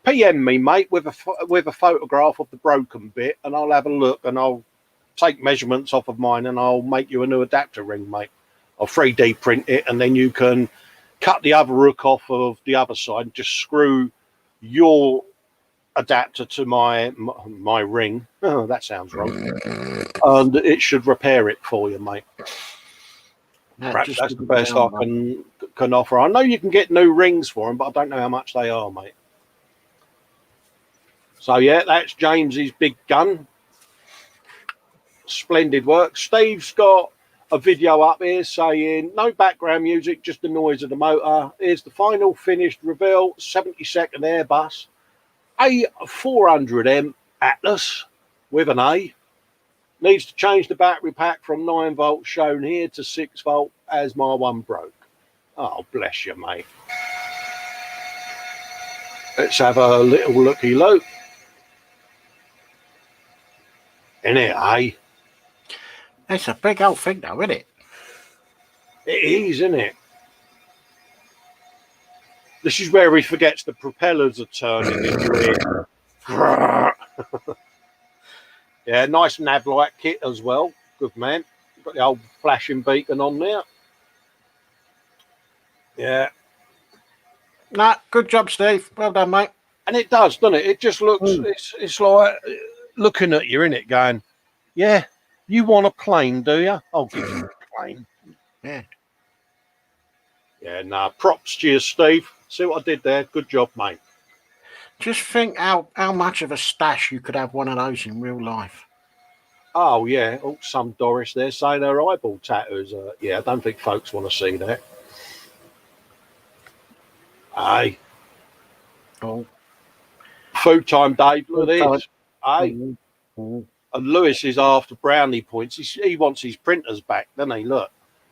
PM me, mate, with a photograph of the broken bit, and I'll have a look and I'll take measurements off of mine and I'll make you a new adapter ring, mate. I'll 3D print it, and then you can cut the other hook off of the other side and just screw your adapter to my ring. Oh, that sounds wrong. And it should repair it for you, mate. Perhaps that's the best I can offer. I know you can get new rings for them, but I don't know how much they are, mate. So yeah, that's James's big gun. Splendid work. Steve's got a video up here saying no background music, just the noise of the motor. Here's the final finished reveal 72nd Airbus A400M Atlas with an A. Needs to change the battery pack from 9 volts shown here to 6 volt as my one broke. Oh, bless you, mate. Let's have a little looky-look. In it, eh? It's a big old thing, though, isn't it? It is, isn't it? This is where he forgets the propellers are turning in your ear. Yeah, nice nav light kit as well. Good man. Got the old flashing beacon on there. Yeah. Nah, good job, Steve. Well done, mate. And it does, doesn't it? It just looks, it's like looking at you, innit, going, yeah, you want a plane, do you? I'll give you a plane. Yeah. Yeah, nah, props to you, Steve. See what I did there? Good job, mate. Just think how much of a stash you could have one of those in real life. Oh, yeah. Oh, some Doris there saying her eyeball tattoos. Yeah, I don't think folks want to see that. Aye. Oh. Food time, Dave. Look at this. Aye. Mm-hmm. And Lewis is after brownie points. He wants his printers back, doesn't he? Look.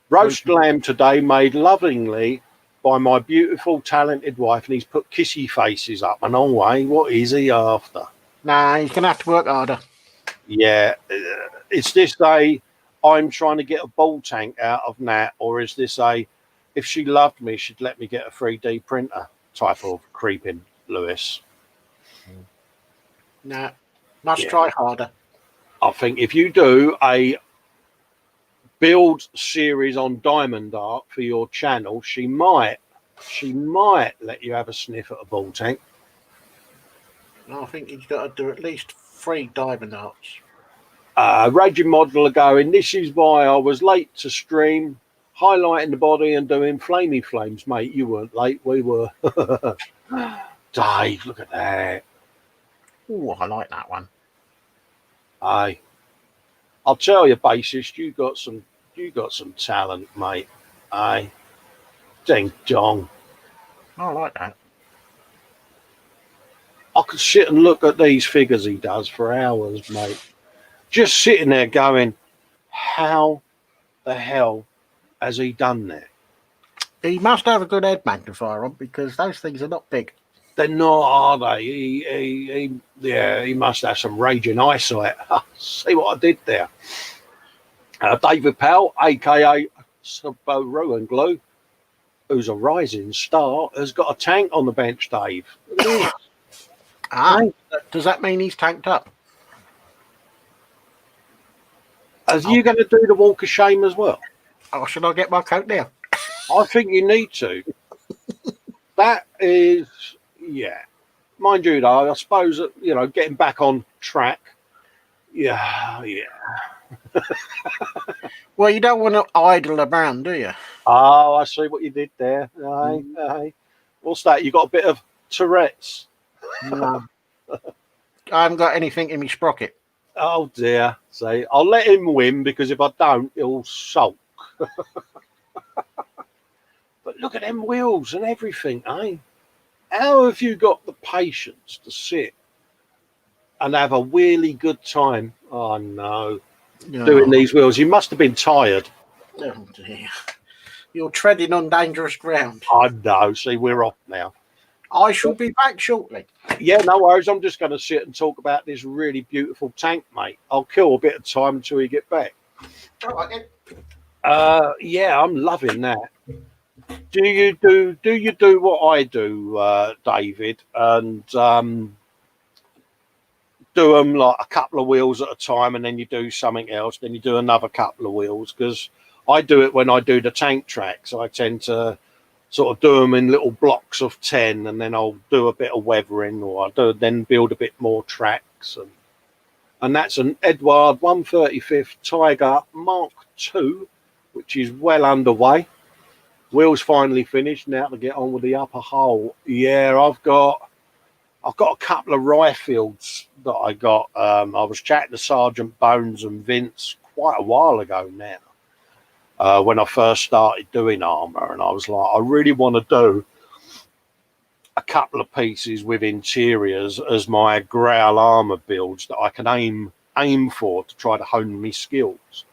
Roast lamb today made lovingly by my beautiful, talented wife, and he's put kissy faces up and on way. What is he after? Nah, he's going to have to work harder. Yeah. Is this a, I'm trying to get a ball tank out of Nat, or is this a, if she loved me, she'd let me get a 3D printer type of creeping, Lewis? Nah, must try harder. I think if you do a build series on Diamond Art for your channel, she might let you have a sniff at a ball tank. I think he's got to do at least 3 diamond arts. Raging Modeler going, this is why I was late to stream, highlighting the body and doing flamey flames. Mate, you weren't late, we were. Dave, look at that. Oh, I like that one. Aye. I'll tell you, bassist, you got some talent, mate. Aye. Ding dong. I like that. I could sit and look at these figures he does for hours, mate. Just sitting there going, how the hell has he done that? He must have a good head magnifier on, because those things are not big. They're not, are they? He must have some raging eyesight. See what I did there? David Powell, a.k.a. Subaru and Glue, who's a rising star, has got a tank on the bench, Dave. Does that mean he's tanked up? Are you going to do the walk of shame as well? Oh, should I get my coat now? I think you need to. That is, yeah. Mind you, though, I suppose, getting back on track. Yeah. Well, you don't want to idle around, do you? Oh, I see what you did there. Aye. What's that? You got a bit of Tourette's. No. I haven't got anything in my sprocket. Oh dear. See, I'll let him win, because if I don't, he'll sulk. But look at them wheels and everything, eh? How have you got the patience to sit and have a really good time? Oh no. Doing these wheels. You must have been tired. Oh dear. You're treading on dangerous ground. I know. See, we're off now. I shall be back shortly. Yeah, no worries. I'm just going to sit and talk about this really beautiful tank, mate. I'll kill a bit of time until you get back. All right, then. Yeah, I'm loving that. Do you do what I do, David, and do them like a couple of wheels at a time, and then you do something else, then you do another couple of wheels? Because I do it when I do the tank tracks. I tend to sort of do them in little blocks of 10, and then I'll do a bit of weathering, or I'll then build a bit more tracks. And that's an Edward 135th Tiger Mark II, which is well underway. Wheels finally finished. Now to get on with the upper hull. Yeah, I've got a couple of Ryefields that I got. I was chatting to Sergeant Bones and Vince quite a while ago now, when I first started doing armour, and I was like, I really want to do a couple of pieces with interiors as my Growl armour builds that I can aim for to try to hone my skills.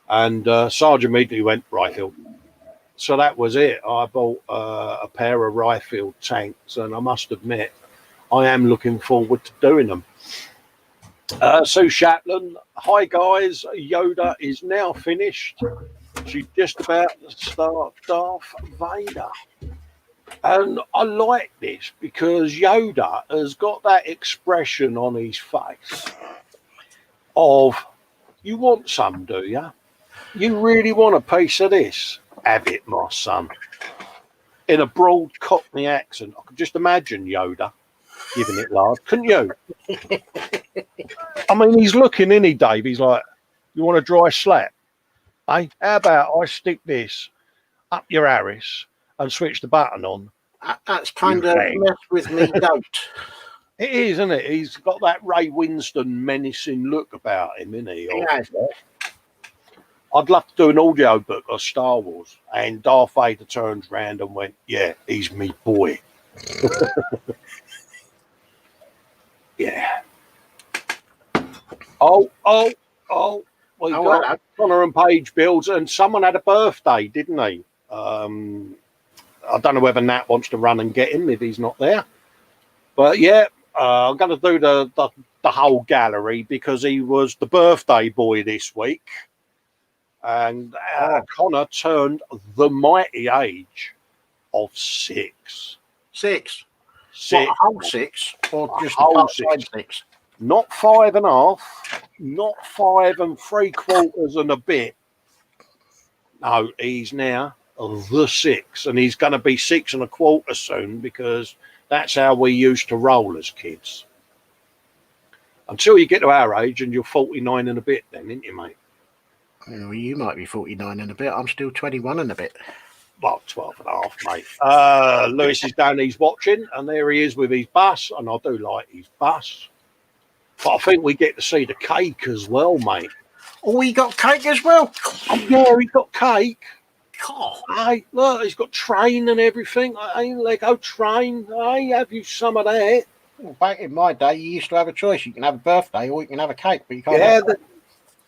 And Sergeant immediately went, Ryefield. So that was it. I bought a pair of Ryefield tanks, and I must admit, I am looking forward to doing them. Sue Chaplin, hi guys. Yoda is now finished. She's just about to start Darth Vader. And I like this because Yoda has got that expression on his face of, you want some, do you? You really want a piece of this? Have it, my son. In a broad Cockney accent. I could just imagine Yoda giving it lard, couldn't you? I mean, he's looking in, Dave. He's like, you want a dry slap? Hey, how about I stick this up your Harris and switch the button on? That's kind of mess with me, don't. It is, isn't it? He's got that Ray Winston menacing look about him, isn't he? Yes. I'd love to do an audio book of Star Wars, and Darth Vader turns round and went, yeah, he's me boy. Yeah. Oh. We got Connor and Paige builds, and someone had a birthday, didn't they? I don't know whether Nat wants to run and get him if he's not there. But yeah, I'm going to do the whole gallery because he was the birthday boy this week. And Connor turned the mighty age of 6. 6? 6. What, a whole 6? Or just a whole part-side 6? Not 5.5, not 5 3/4 and a bit. No, he's now the 6, and he's going to be 6 1/4 soon because that's how we used to roll as kids. Until you get to our age and you're 49 and a bit, then, ain't you, mate? Well, you might be 49 and a bit. I'm still 21 and a bit. Well, 12 and a half, mate. Lewis is down, he's watching, and there he is with his bus, and I do like his bus. But I think we get to see the cake as well, mate. Oh, he got cake as well? Oh, yeah, he got cake. God. Hey, look, he's got train and everything. Hey, Lego train. Hey, have you some of that? Well, back in my day, you used to have a choice. You can have a birthday or you can have a cake, but you can't Yeah, have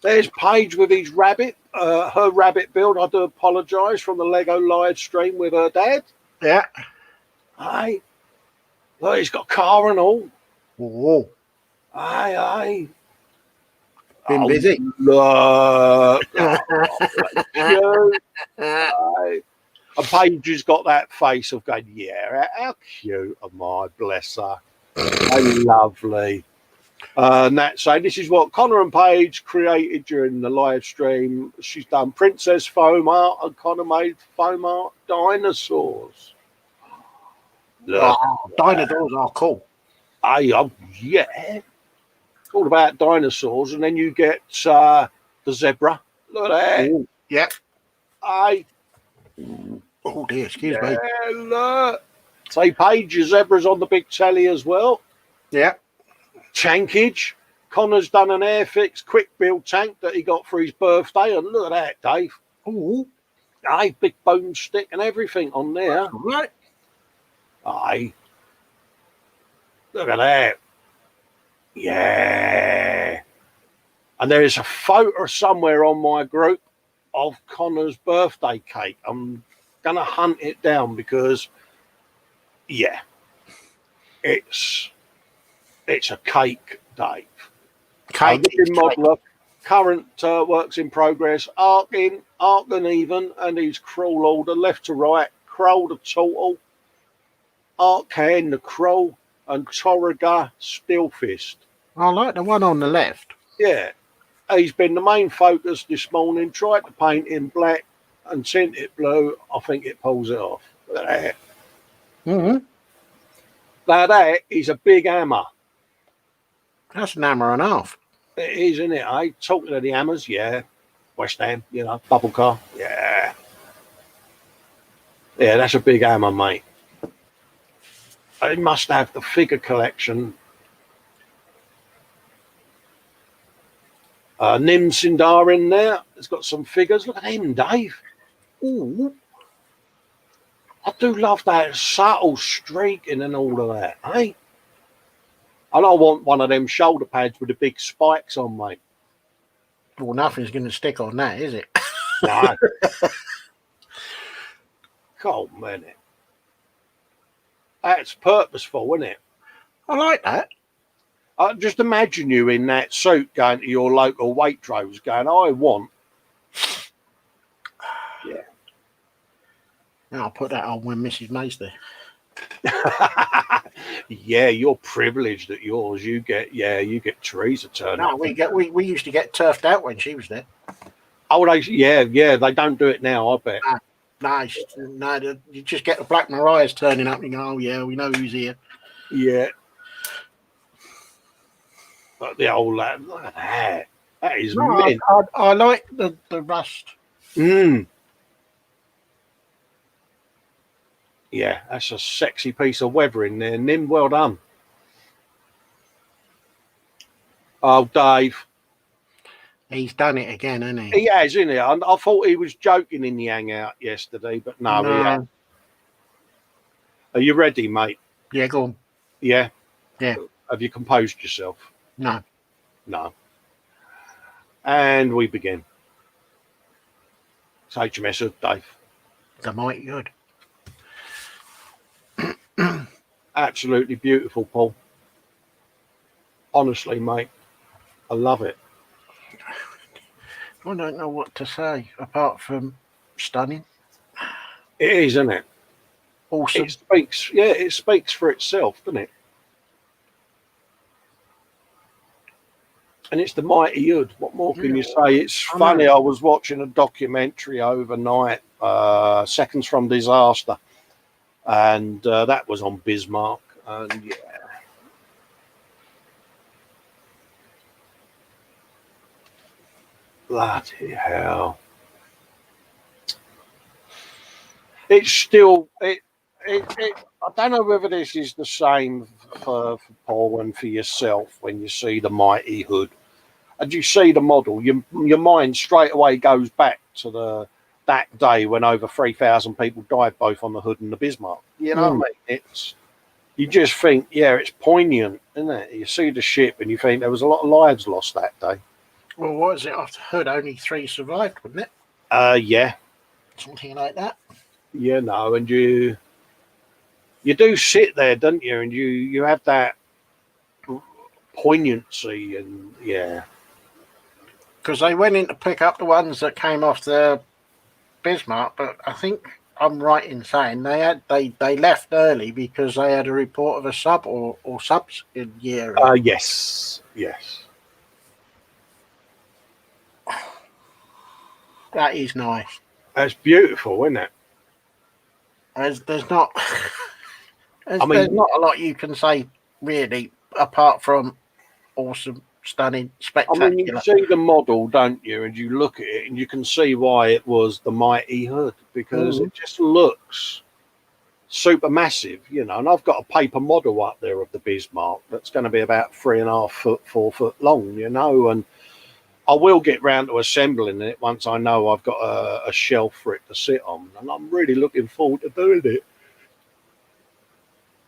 there's Paige with his rabbit, her rabbit build. I do apologise from the Lego live stream with her dad. Yeah. Hey, look, he's got a car and all. Oh, Hey. been busy. Look. Oh, hey. And Paige has got that face of going, yeah, how cute am I, bless her. How lovely. Nat saying this is what Connor and Paige created during the live stream. She's done princess foam art and Connor made foam art dinosaurs. Look, Dinosaurs are cool. yeah. It's all about dinosaurs, and then you get the zebra. Look at that. Ooh, yeah. Hey, Oh dear, excuse me. look. Say Paige, your zebra's on the big telly as well. Yeah. Tankage. Connor's done an Airfix quick build tank that he got for his birthday, and look at that, Dave. Oh, Aye, big bone stick and everything on there. right. Aye. Look at that. Yeah. And there is a photo somewhere on my group of Connor's birthday cake. I'm going to hunt it down because, yeah, it's a cake, Dave. Cake. Modeler, current works in progress, arcing even, and he's crawl order left to right, crawl the total, arc hand the crawl, and Torriga steel fist. I like the one on the left. Yeah, he's been the main focus this morning. Tried to paint in black and tint it blue. I think it pulls it off. Look at that. Mm-hmm. Now that is a big hammer. That's an hammer and a half. It is, isn't it? Eh? Talking to the hammers, yeah. West Ham, bubble car, yeah. Yeah, that's a big hammer, mate. They must have the figure collection. Nim Sindar in there. It's got some figures. Look at him, Dave. Ooh. I do love that subtle streaking and all of that, eh? And I want one of them shoulder pads with the big spikes on, mate. Well, nothing's going to stick on that, is it? No. Cold minute. That's purposeful, isn't it? I like that. Just imagine you in that suit going to your local Waitrose going, I want. Yeah. Now I'll put that on when Mrs. May's there. Yeah, you're privileged at yours. You get Teresa turning No, up. we used to get turfed out when she was there. Oh, yeah, they don't do it now, I bet. No, you just get the Black Mariahs turning up and you go, oh yeah, we know who's here. Yeah. But the old lad, look at that. That is mint. I like the rust. Yeah, that's a sexy piece of weathering there, Nim. Well done. Oh, Dave. He's done it again, hasn't he? He has, isn't he? I thought he was joking in the hangout yesterday, but no. He has. Are you ready, mate? Yeah, go on. Yeah? Yeah. Have you composed yourself? No. No. And we begin. It's HMS of Dave. They're mighty good. Absolutely beautiful, Paul. Honestly, mate, I love it. I don't know what to say apart from stunning. It is, isn't it? Awesome. It speaks for itself, doesn't it? And it's the mighty hood. What more can you say? It's I funny. know. I was watching a documentary overnight, Seconds from Disaster, and that was on Bismarck. And yeah, bloody hell! It's still I don't know whether this is the same for Paul and for yourself when you see the mighty hood. And you see the model, your mind straight away goes back to that day when over 3,000 people died both on the hood and the Bismarck. You know what I mean? You just think, yeah, it's poignant, isn't it? You see the ship and you think there was a lot of lives lost that day. Well, what was it? After Hood, only 3 survived, wasn't it? Yeah. Something like that. You know, and you do sit there, don't you? And you have that poignancy and yeah. Because they went in to pick up the ones that came off the Bismarck, but I think I'm right in saying they left early because they had a report of a sub or subs in the area. Yes. That is nice. That's beautiful, isn't it? There's not there's not a lot you can say really apart from awesome, stunning, spectacular. I mean, you see the model, don't you? And you look at it and you can see why it was the mighty hood because it just looks super massive, you know. And I've got a paper model up there of the Bismarck that's going to be about 3.5 foot, 4 foot long, you know. And I will get round to assembling it once I know I've got a shelf for it to sit on. And I'm really looking forward to doing it.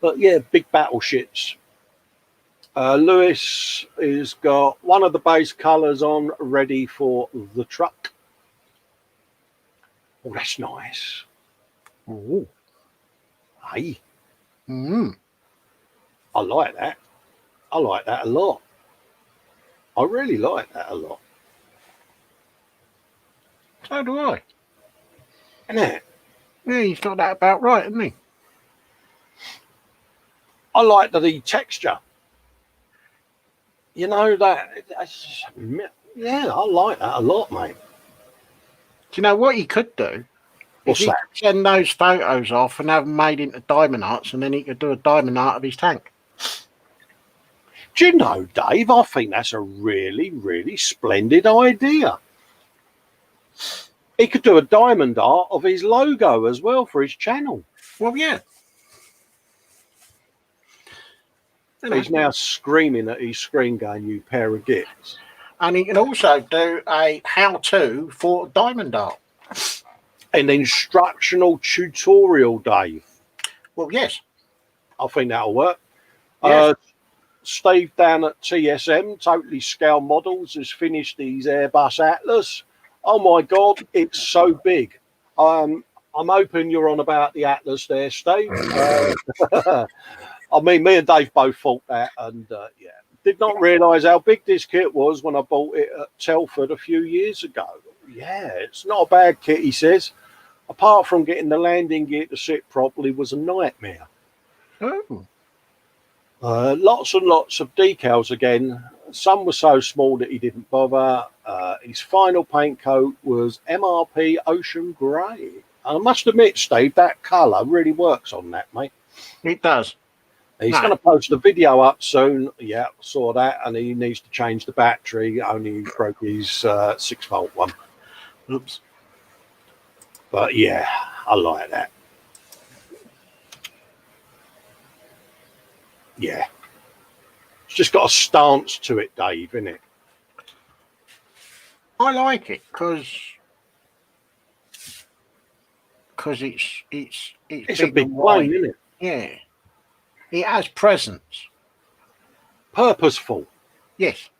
But yeah, big battleships. Lewis has got one of the base colours on, ready for the truck. Oh, that's nice. Oh, Hey, mm. I like that. I like that a lot. I really like that a lot. So do I. Isn't it? Yeah, he's got that about right, hasn't he? I like the texture. You know yeah, I like that a lot, mate. Do you know what he could do? What's he that? could send those photos off and have them made into diamond arts, and then he could do a diamond art of his tank. Do you know, Dave, I think that's a really, really splendid idea. He could do a diamond art of his logo as well for his channel. Well, yeah. He's now screaming at his screen going, you pair of gits. And he can also do a how-to for diamond art. An instructional tutorial, Dave. Well, yes. I think that'll work. Yes. Steve down at TSM, Totally Scale Models, has finished his Airbus Atlas. Oh my God, it's so big. I'm hoping you're on about the Atlas there, Steve. I mean, me and Dave both thought that, and yeah, did not realise how big this kit was when I bought it at Telford a few years ago. Yeah, it's not a bad kit, he says. Apart from getting the landing gear to sit properly was a nightmare. Oh. Lots and lots of decals again. Some were so small that he didn't bother. His final paint coat was MRP Ocean Grey. I must admit, Steve, that colour really works on that, mate. It does. He's going to post a video up soon. Yeah, saw that. And he needs to change the battery. Only broke his 6-volt one. Oops. But yeah, I like that. Yeah. It's just got a stance to it, Dave, isn't it? I like it because it's a big plane, isn't it? Yeah. It has presence. Purposeful. Yes.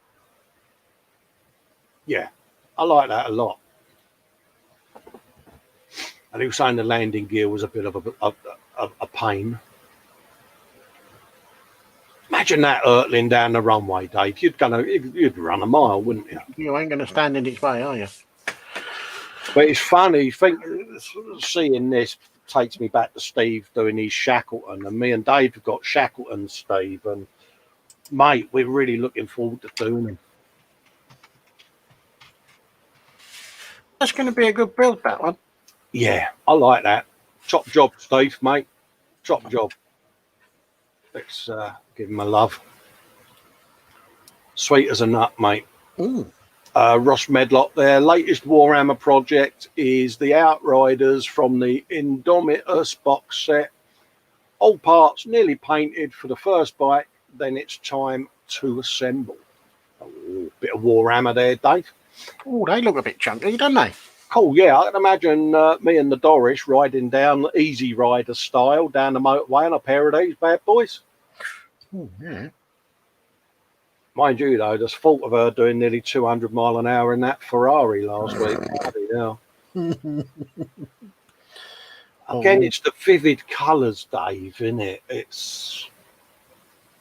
Yeah. I like that a lot. And he was saying the landing gear was a bit of a pain. Imagine that hurtling down the runway, Dave. You'd run a mile, wouldn't you? You ain't going to stand in its way, are you? But it's funny. Seeing this takes me back to Steve doing his Shackleton, and me and Dave have got Shackleton, Steve, and mate, we're really looking forward to doing them. That's going to be a good build, that one. Yeah, I like that. Top job, Steve, mate. Top job. Let's give him a love. Sweet as a nut, mate. Ooh. Ross Medlock, their latest Warhammer project is the Outriders from the Indomitus box set. All parts nearly painted for the first bite, then it's time to assemble. Oh, bit of Warhammer there, Dave. Oh, they look a bit chunky, don't they? Oh, yeah, I can imagine me and the Doris riding down Easy Rider style down the motorway on a pair of these bad boys. Oh, yeah. Mind you, though, there's fault of her doing nearly 200 mile an hour in that Ferrari last week. Again, it's the vivid colours, Dave, isn't it? It's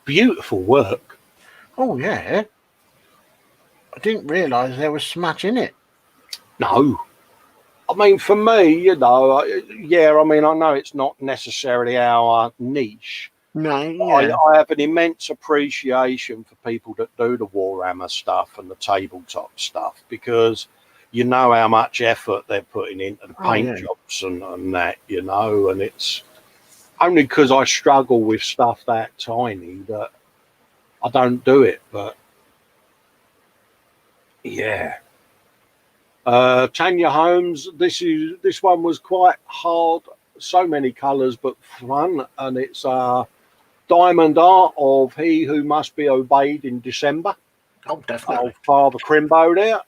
beautiful work. Oh, yeah. I didn't realise there was so much in it. No. I mean, for me, you know, yeah, I mean, I know it's not necessarily our niche. No, yeah. I have an immense appreciation for people that do the Warhammer stuff and the tabletop stuff, because you know how much effort they're putting into the paint jobs and that, you know, and it's only because I struggle with stuff that tiny that I don't do it. But yeah. Tanya Holmes, this one was quite hard, so many colours but fun, and it's diamond art of He Who Must Be Obeyed in December. Oh, definitely. Father Crimbo there,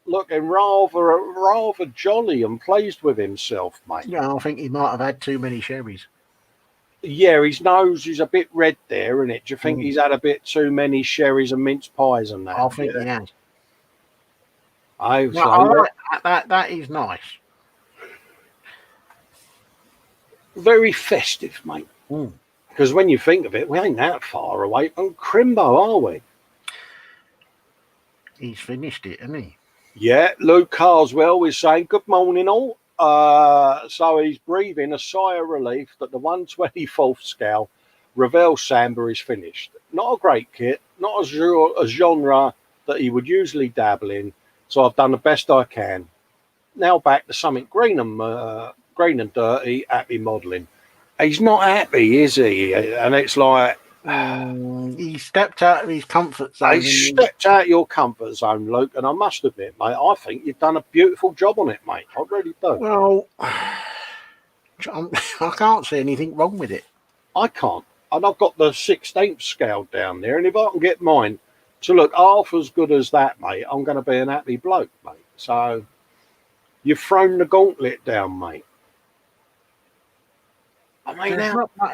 looking rather jolly and pleased with himself, mate. Yeah, I think he might have had too many sherries. Yeah, his nose is a bit red there, isn't it? Do you think he's had a bit too many sherries and mince pies and that? I think he has. I like that. That is nice. Very festive, mate. Because when you think of it, we ain't that far away from Crimbo, are we? He's finished it, hasn't he? Yeah, Luke Carswell is saying, good morning all. So he's breathing a sigh of relief that the 124th scale Ravel Samba is finished. Not a great kit, not a genre that he would usually dabble in, so I've done the best I can. Now back to something green and dirty, happy modelling. He's not happy, is he? And it's like... he stepped out of his comfort zone. He stepped out of your comfort zone, Luke, and I must admit, mate, I think you've done a beautiful job on it, mate. I really do. Well, I can't see anything wrong with it. I can't. And I've got the 16th scale down there, and if I can get mine to look half as good as that, mate, I'm going to be an happy bloke, mate. So you've thrown the gauntlet down, mate. I mean,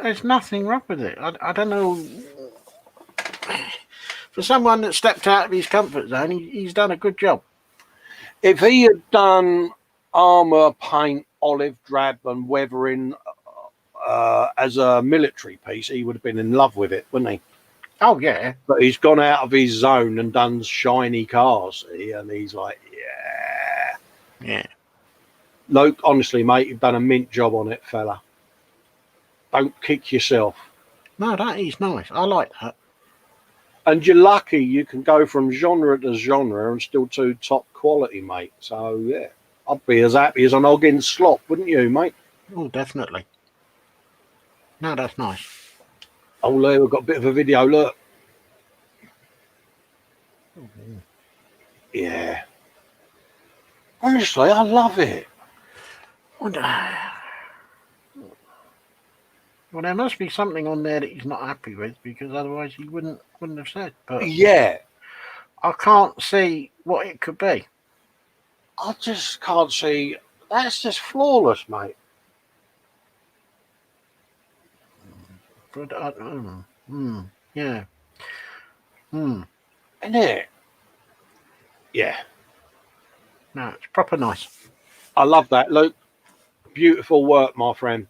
there's nothing wrong with it. I don't know. For someone that stepped out of his comfort zone, he's done a good job. If he had done armour, paint, olive drab and weathering as a military piece, he would have been in love with it, wouldn't he? Oh, yeah. But he's gone out of his zone and done shiny cars, and he's like, yeah. Luke, honestly, mate, you've done a mint job on it, fella. Don't kick yourself. No, that is nice. I like that. And you're lucky you can go from genre to genre and still do top quality, mate. So, yeah, I'd be as happy as an Oggin slop, wouldn't you, mate? Oh, definitely. No, that's nice. Oh, there, we've got a bit of a video, look. Yeah. Honestly, I love it. Well, there must be something on there that he's not happy with, because otherwise he wouldn't have said. But yeah, I can't see what it could be. I just can't see. That's just flawless, mate. But yeah. Isn't it? Yeah. No, it's proper nice. I love that, Luke. Beautiful work, my friend.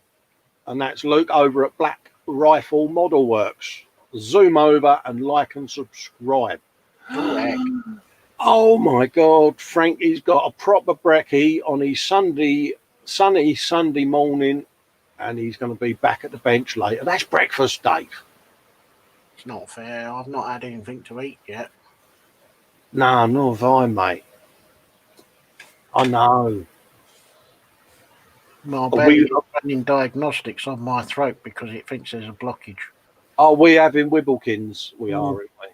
And that's Luke over at Black Rifle Model Works. Zoom over and like and subscribe. Oh my God, Frankie's got a proper brekkie on his sunny Sunday morning, and he's going to be back at the bench later. That's breakfast, Dave. It's not fair. I've not had anything to eat yet. No, nor have I, mate. I know. My Are belly we, is running diagnostics on my throat because it thinks there's a blockage. are we having Wibblekins? We are, Mm. aren't we?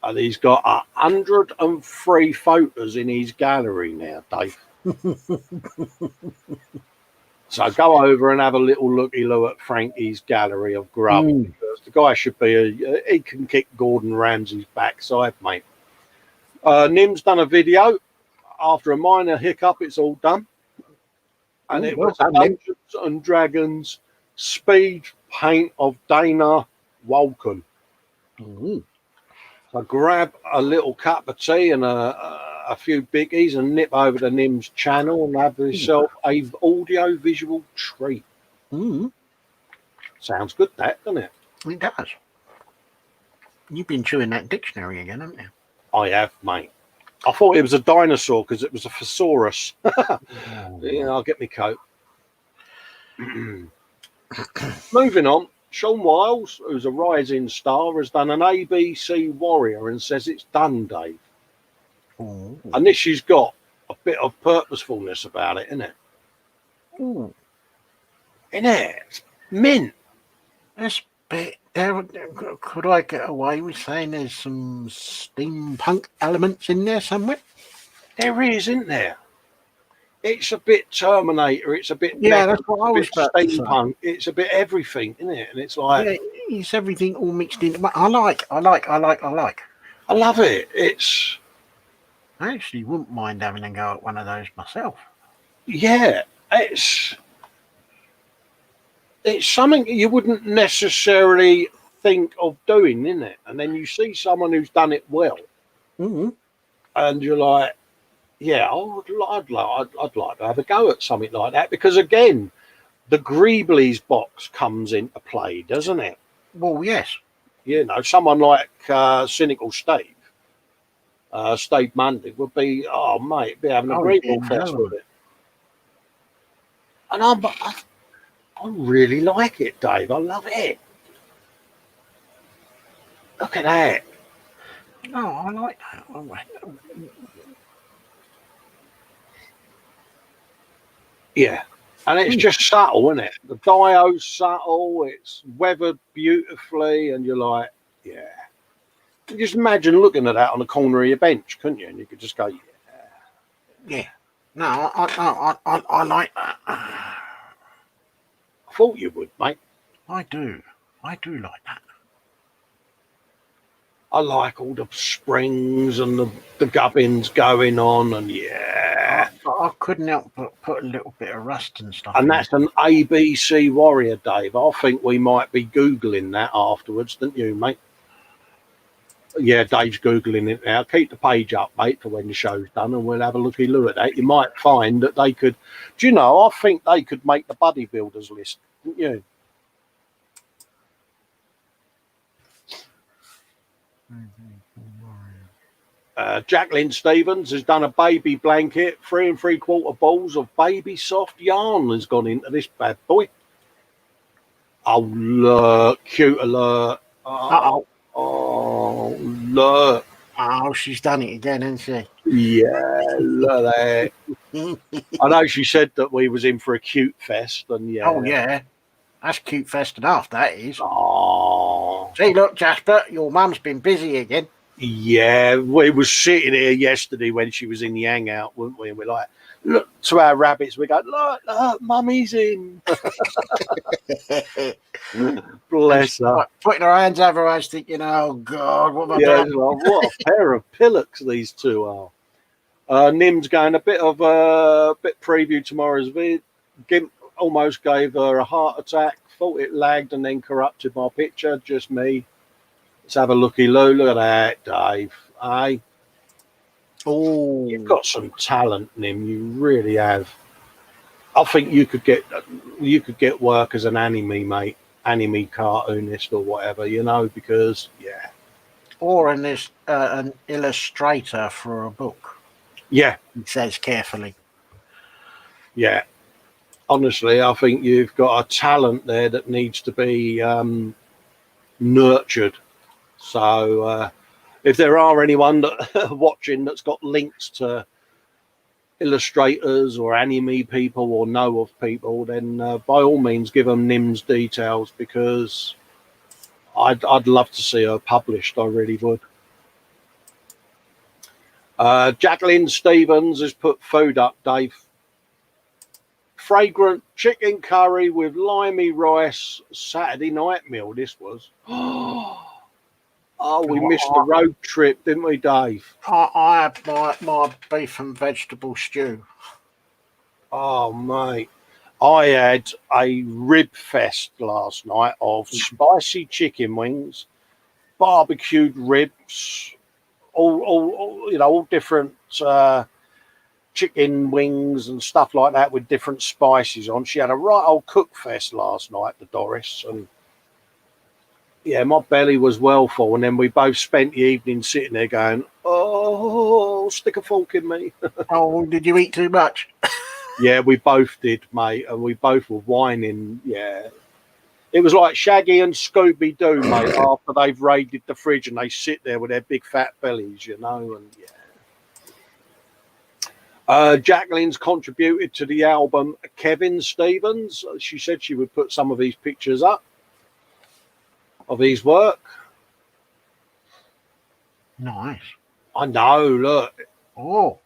And he's got 103 photos in his gallery now, Dave. So go over and have a little looky-loo at Frankie's gallery of grub. Mm. Because the guy should be, he can kick Gordon Ramsay's backside, mate. Nim's done a video. After a minor hiccup, it's all done. And Ooh, it well was done, Nim. Dungeons and Dragons speed paint of Dana Walken. Mm. So grab a little cup of tea and a few biggies and nip over to Nim's channel and have yourself a audio visual treat. Mm. Sounds good, that, doesn't it? It does. You've been chewing that dictionary again, haven't you? I have, mate. I thought it was a dinosaur because it was a thesaurus. Yeah, I'll get me coat. Moving on, Sean Wiles, who's a rising star, has done an ABC Warrior and says it's done, Dave. Oh. And this has got a bit of purposefulness about it, isn't it? Ooh. Isn't it? It's mint. This bit there, could I get away with saying there's some steampunk elements in there somewhere? There is, isn't there? It's a bit Terminator. It's a bit Yeah, mecha, that's what I was it's a about bit to say. steampunk. It's a bit everything, isn't it? And it's like, Yeah, it's everything all mixed in. I like. I love it. It's, I actually wouldn't mind having a go at one of those myself. yeah, it's something you wouldn't necessarily think of doing, isn't it? And then you see someone who's done it well, Mm-hmm. and you're like, yeah, I'd like to have a go at something like that because again, the Greeblies box comes into play, doesn't it? Well, yes. You know, someone like Cynical Steve, Steve Mundy would be, oh mate, be having a Greeble fest with it. And I really like it, Dave. I love it. Look at that. No, I like that. Yeah. And it's just subtle, isn't it? The dio's subtle, it's weathered beautifully, and you're like, yeah. You just imagine looking at that on the corner of your bench, couldn't you? And you could just go, yeah. Yeah. No, I like that. I thought you would, mate. I do like that. I like all the springs and the gubbins going on, and yeah. I couldn't help but put a little bit of rust and stuff. And that's an ABC Warrior, Dave. I think we might be Googling that afterwards, don't you, mate? Yeah, Dave's Googling it now. Keep the page up, mate, for when the show's done, and we'll have a looky-loo at that. You might find that they could... Do you know, I think they could make the bodybuilders list, don't you? Jacqueline Stevens has done a baby blanket. 3 3/4 balls of baby soft yarn has gone into this bad boy. Oh, look. Cute alert. Oh, look. Oh, she's done it again, hasn't she? Yeah, look at that. I know she said that we was in for a cute fest, and yeah. Oh, yeah. That's cute fest enough, that is. Oh. See, look, Jasper, your mum's been busy again. Yeah, we was sitting here yesterday when she was in the hangout, weren't we? And we're like, look to our rabbits. We go, look, mummy's in. Bless her. Putting her hands over her eyes, thinking, oh, God, what have I done? Well, what a pair of pillocks these two are. Nim's going a bit preview tomorrow's vid. Gimp almost gave her a heart attack, thought it lagged and then corrupted my picture. Just me. Let's have a looky-loo. Look at that, Dave. Hey? Oh, You've got some talent, Nim. You really have. I think you could get work as an anime, mate. Anime cartoonist or whatever, you know, because, yeah. Or an illustrator for a book. Yeah. It says carefully. Yeah. Honestly, I think you've got a talent there that needs to be nurtured. So if there are anyone that watching that's got links to illustrators or anime people or know of people, then by all means give them Nim's details, because I'd love to see her published. I really would. Jacqueline Stevens has put food up, Dave. Fragrant chicken curry with limey rice, Saturday night meal. This was. Oh, we missed the road trip, didn't we, Dave? I had my beef and vegetable stew. Oh, mate. I had a rib fest last night of spicy chicken wings, barbecued ribs, all different chicken wings and stuff like that with different spices on. She had a right old cook fest last night, the Doris, and yeah, my belly was well full. And then we both spent the evening sitting there going, "Oh, stick a fork in me." Oh, did you eat too much? Yeah, we both did, mate, and we both were whining. Yeah, it was like Shaggy and Scooby Doo, mate. After they've raided the fridge and they sit there with their big fat bellies, you know, and yeah. Jacqueline's contributed to the album. Kevin Stevens. She said she would put some of these pictures up of his work. Nice. I know. Look. Oh.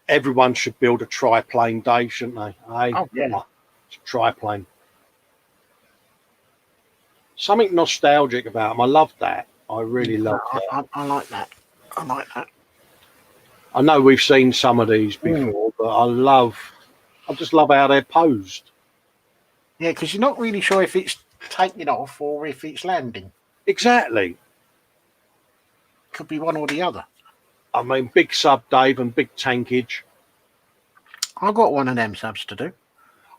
Everyone should build a triplane, Dave, shouldn't they? Hey, oh yeah. It's a triplane. Something nostalgic about them. I love that. I really love that. I like that. I like that. I know we've seen some of these before, but I just love how they're posed. Yeah, because you're not really sure if it's taking off or if it's landing. Exactly. Could be one or the other. I mean, big sub, Dave, and big tankage. I've got one of them subs to do.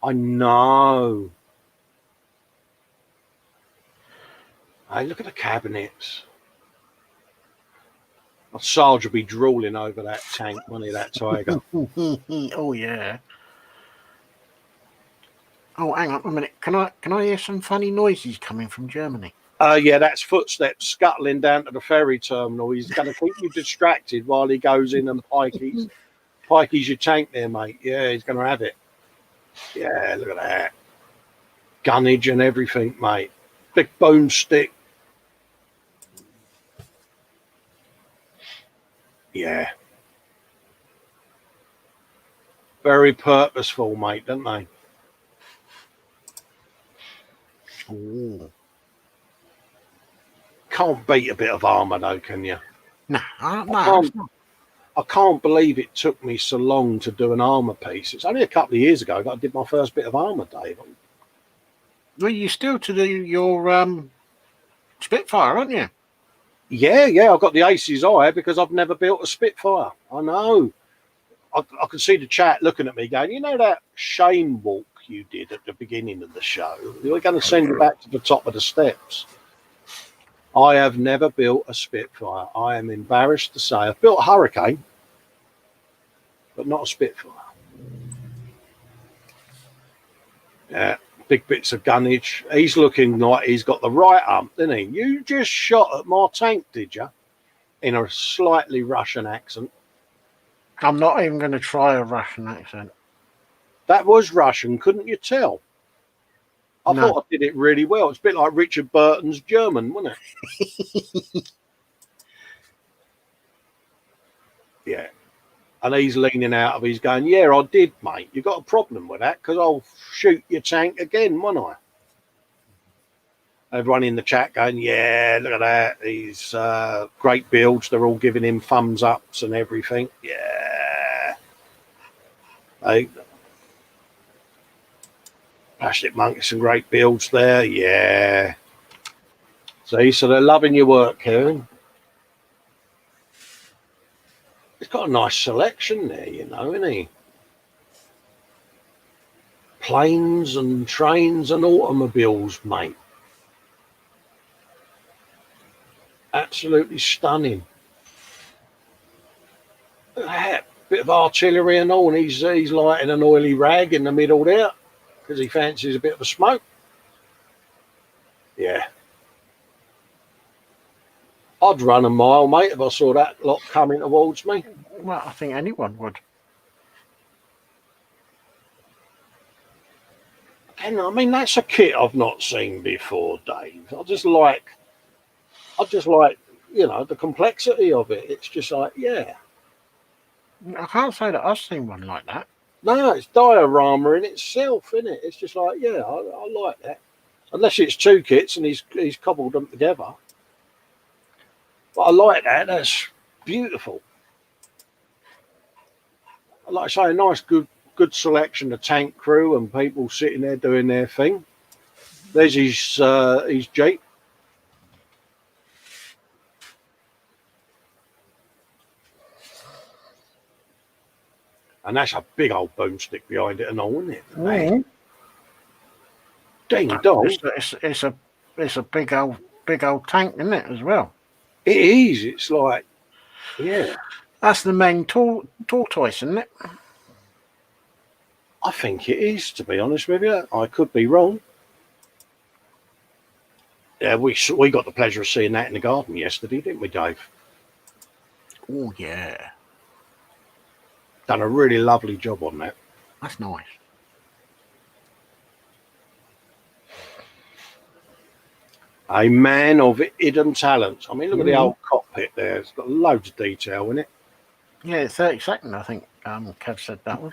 I know. Hey, look at the cabinets. Sarge will be drooling over that tank, won't he, that tiger? Oh, yeah. Oh, hang on a minute. Can I hear some funny noises coming from Germany? Yeah, that's footsteps scuttling down to the ferry terminal. He's going to keep you distracted while he goes in and pikeys your tank there, mate. Yeah, he's going to have it. Yeah, look at that. Gunnage and everything, mate. Big boomstick. Yeah. Very purposeful, mate, don't they? Ooh. Can't beat a bit of armour, though, can you? No. I can't believe it took me so long to do an armour piece. It's only a couple of years ago that I did my first bit of armour, Dave. Well, you still to do your Spitfire, aren't you? Yeah, I've got the aces eye because I've never built a Spitfire. I know. I can see the chat looking at me going, you know that shame walk you did at the beginning of the show? We're going to send you back to the top of the steps. I have never built a Spitfire. I am embarrassed to say. I've built a Hurricane, but not a Spitfire. Yeah, big bits of gunnage. He's looking like he's got the right ump, didn't he? You just shot at my tank, did you? In a slightly Russian accent. I'm not even going to try a Russian accent. That was Russian, couldn't you tell? I thought I did it really well. It's a bit like Richard Burton's German, wasn't it? Yeah. And he's leaning out of his going, yeah, I did, mate. You got a problem with that because I'll shoot your tank again, won't I? Everyone in the chat going, yeah, look at that. These great builds. They're all giving him thumbs ups and everything. Yeah. Hey. Plastic Monkey, some great builds there. Yeah. See, so they're loving your work, Karen. He's got a nice selection there, you know, isn't he? Planes and trains and automobiles, mate. Absolutely stunning. Look at that. Bit of artillery and all, and he's lighting an oily rag in the middle there because he fancies a bit of a smoke. Yeah. I'd run a mile, mate, if I saw that lot coming towards me. Well, I think anyone would. And I mean, that's a kit I've not seen before, Dave. I just like, the complexity of it. It's just like, yeah. I can't say that I've seen one like that. No, it's diorama in itself, isn't it? It's just like, yeah, I like that. Unless it's two kits and he's cobbled them together. But I like that. That's beautiful. Like I say, a nice, good selection of tank crew and people sitting there doing their thing. There's his Jeep. And that's a big old boomstick behind it and all, isn't it? Man. Ding dong. It's a big old tank, isn't it, as well? It is. It's like, yeah. That's the main tortoise, isn't it? I think it is, to be honest with you. I could be wrong. Yeah, we got the pleasure of seeing that in the garden yesterday, didn't we, Dave? Oh, yeah. Done a really lovely job on that. That's nice. A man of hidden talents. I mean, look at the old cockpit there. It's got loads of detail in it. Yeah, 32nd, I think Kev said that was.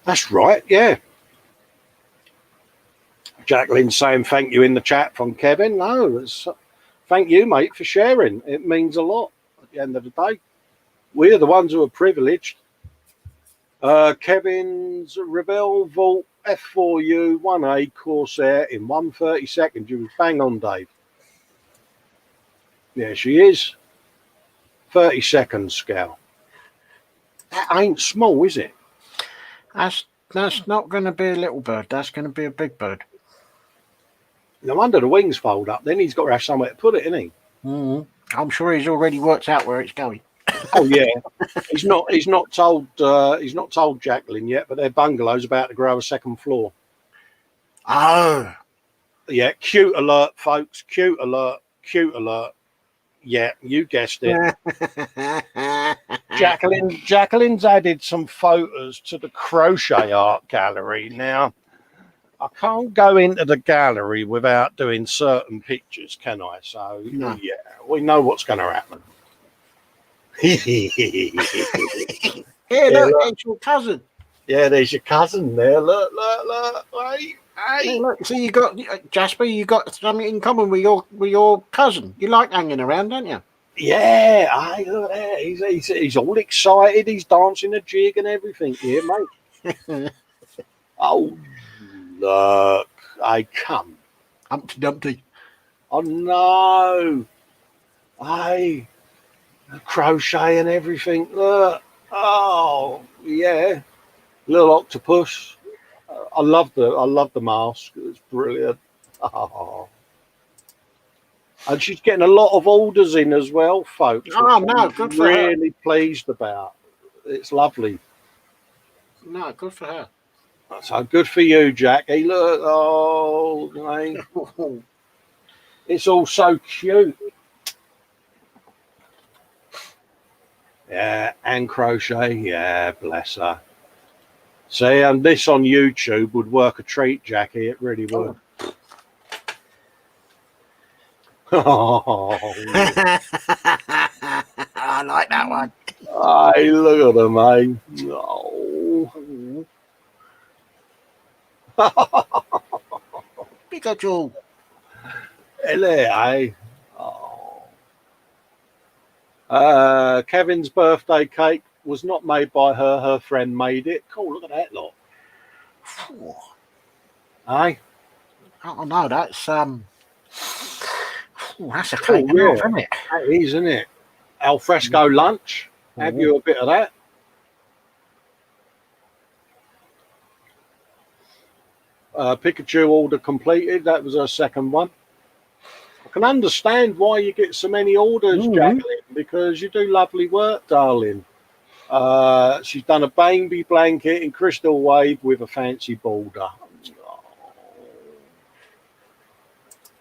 That's right, yeah. Jacqueline saying thank you in the chat from Kevin. No, thank you, mate, for sharing. It means a lot at the end of the day. We're the ones who are privileged. Kevin's Rebel Vault F4U 1A Corsair in 130 seconds. You was bang on, Dave. Yeah, she is. 30 seconds scale. That ain't small, is it? That's not going to be a little bird. That's going to be a big bird. No wonder the wings fold up. Then he's got to have somewhere to put it, isn't he? I'm sure he's already worked out where it's going. Oh yeah, he's not told Jacqueline yet, but their bungalow's about to grow a second floor. Oh, yeah, cute alert, folks! Cute alert! Cute alert! Yeah, you guessed it. Jacqueline's added some photos to the crochet art gallery. Now, I can't go into the gallery without doing certain pictures, can I? So no. Yeah, we know what's going to happen. Here, look, it's your cousin. Yeah, there's your cousin there. Look. Hey. Hey, look, so you got Jasper. You got something in common with your cousin. You like hanging around, don't you? Yeah, hey, look there. He's all excited. He's dancing a jig and everything here, mate. Oh, look. Hey, come. Humpty Dumpty. Oh, no. Hey. Crochet and everything. Look. Oh, yeah. Little octopus. I love the mask. It's brilliant. Oh. And she's getting a lot of orders in as well, folks. Oh no, good for her. Really pleased about. It's lovely. No, good for her. So good for you, Jack. Hey, look. Oh, mate. It's all so cute. Yeah, and crochet. Yeah, bless her. See, and this on YouTube would work a treat, Jackie. It really would. Oh, I like that one. Hey, look at them, mate. Oh. Pikachu. Hello, eh? Oh. Kevin's birthday cake was not made by her. Her friend made it. Cool, look at that lot. Hey? Oh no, that's a cake, yeah. isn't it? That is, isn't it? Al fresco lunch. Have you a bit of that? Pikachu order completed. That was her second one. I can understand why you get so many orders, Jacqueline, because you do lovely work, darling. She's done a baby blanket in crystal wave with a fancy border.